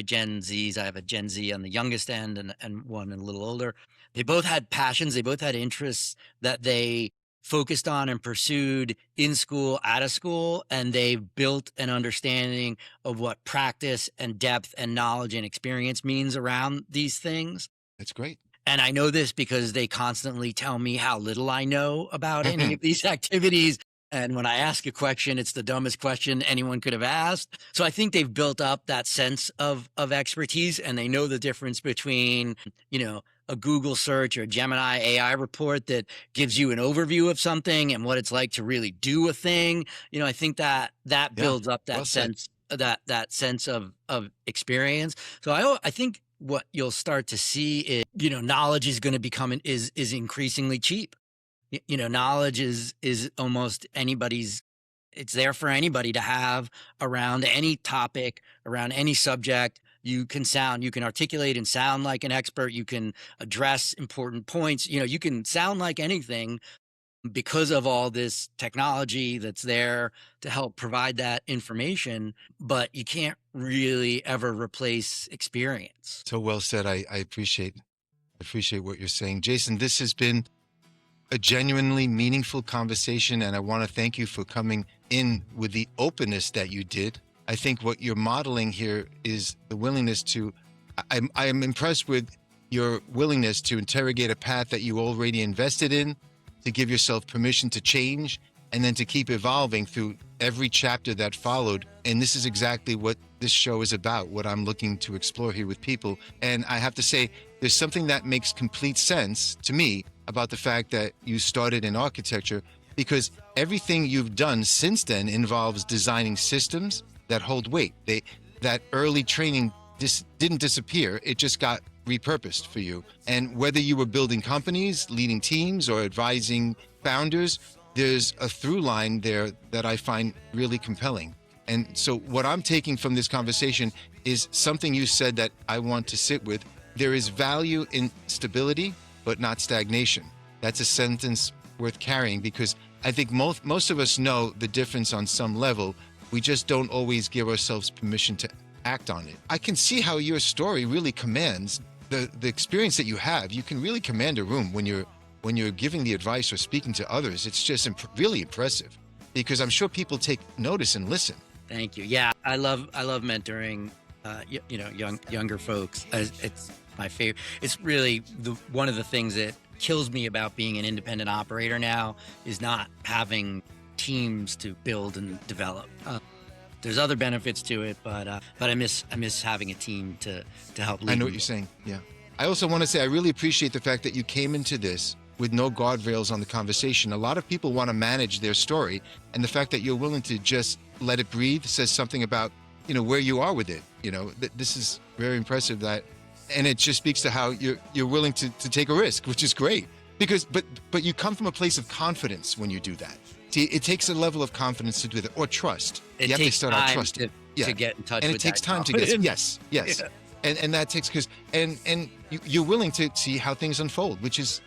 Gen Zs. I have a Gen Z on the youngest end and one a little older. They both had passions. They both had interests that they focused on and pursued in school, out of school, and they built an understanding of what practice and depth and knowledge and experience means around these things. That's great. And I know this because they constantly tell me how little I know about any of these activities. And when I ask a question, it's the dumbest question anyone could have asked. So I think they've built up that sense of expertise, and they know the difference between, a Google search or a Gemini AI report that gives you an overview of something and what it's like to really do a thing. I think that builds up that well said. sense, that sense of experience. So I think what you'll start to see is, knowledge is going to become is increasingly cheap. Knowledge is almost anybody's. It's there for anybody to have around any topic, around any subject. You can articulate and sound like an expert. You can address important points. You can sound like anything because of all this technology that's there to help provide that information, but you can't really ever replace experience. So well said. I appreciate what you're saying. Jason, this has been a genuinely meaningful conversation, and I want to thank you for coming in with the openness that you did. I think what you're modeling here is the willingness to, I am impressed with your willingness to interrogate a path that you already invested in, to give yourself permission to change, and then to keep evolving through every chapter that followed. And this is exactly what this show is about, what I'm looking to explore here with people. And I have to say, there's something that makes complete sense to me about the fact that you started in architecture, because everything you've done since then involves designing systems that hold weight. That early training didn't disappear. It just got repurposed for you. And whether you were building companies, leading teams, or advising founders, there's a through line there that I find really compelling. And so what I'm taking from this conversation is something you said that I want to sit with. There is value in stability, but not stagnation. That's a sentence worth carrying, because I think most of us know the difference on some level. We just don't always give ourselves permission to act on it. I can see how your story really commands the experience that you have. You can really command a room when you're giving the advice or speaking to others. It's just really impressive, because I'm sure people take notice and listen. Thank you. Yeah, I love mentoring, younger folks. It's my favorite. It's really one of the things that kills me about being an independent operator now is not having teams to build and develop. There's other benefits to it, but I miss having a team to help lead. I know what me. you're saying. Yeah. I also want to say I really appreciate the fact that you came into this with no guardrails on the conversation. A lot of people want to manage their story, and the fact that you're willing to just let it breathe says something about, where you are with it. This is very impressive, and it just speaks to how you're willing to take a risk, which is great. Because but you come from a place of confidence when you do that. See, it takes a level of confidence to do that, or trust. It you have to takes start out time trusting. to get in touch And with it takes that time to get confidence. yes. Yeah. And that takes, because you're willing to see how things unfold, which is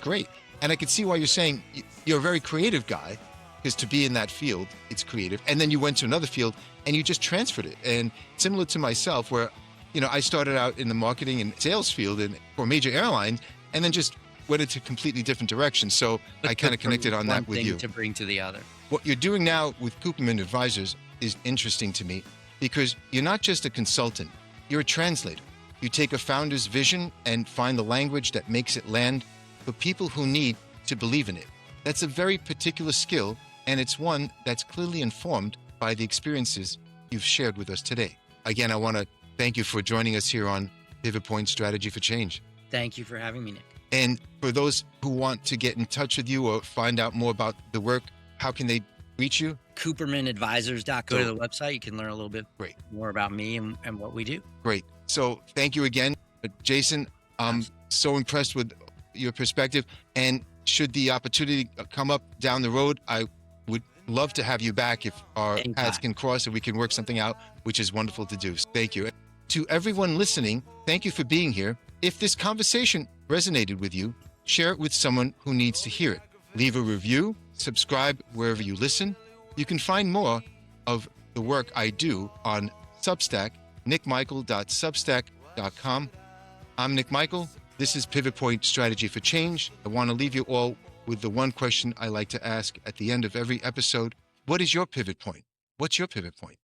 great. And I can see why you're saying you're a very creative guy, because to be in that field, it's creative. And then you went to another field and you just transferred it. And similar to myself, where I started out in the marketing and sales field for a major airline, and then just went into a completely different direction. So I kind of connected on that with One you. thing to bring to the other. What you're doing now with Kuperman Advisors is interesting to me, because you're not just a consultant, you're a translator. You take a founder's vision and find the language that makes it land for people who need to believe in it. That's a very particular skill, and it's one that's clearly informed by the experiences you've shared with us today. Again, I want to thank you for joining us here on Pivot Point Strategy for Change. Thank you for having me, Nick. And for those who want to get in touch with you or find out more about the work, how can they reach you? KupermanAdvisors.com. Go to the website. You can learn a little bit more about me and what we do. Great. So thank you again. Jason, I'm so impressed with your perspective. And should the opportunity come up down the road, I would love to have you back if our paths can cross and we can work something out, which is wonderful to do. Thank you. To everyone listening, thank you for being here. If this conversation resonated with you, share it with someone who needs to hear it. Leave a review, subscribe wherever you listen. You can find more of the work I do on Substack, nickmichael.substack.com. I'm Nick Michael. This is Pivot Point Strategy for Change. I want to leave you all with the one question I like to ask at the end of every episode. What is your pivot point? What's your pivot point?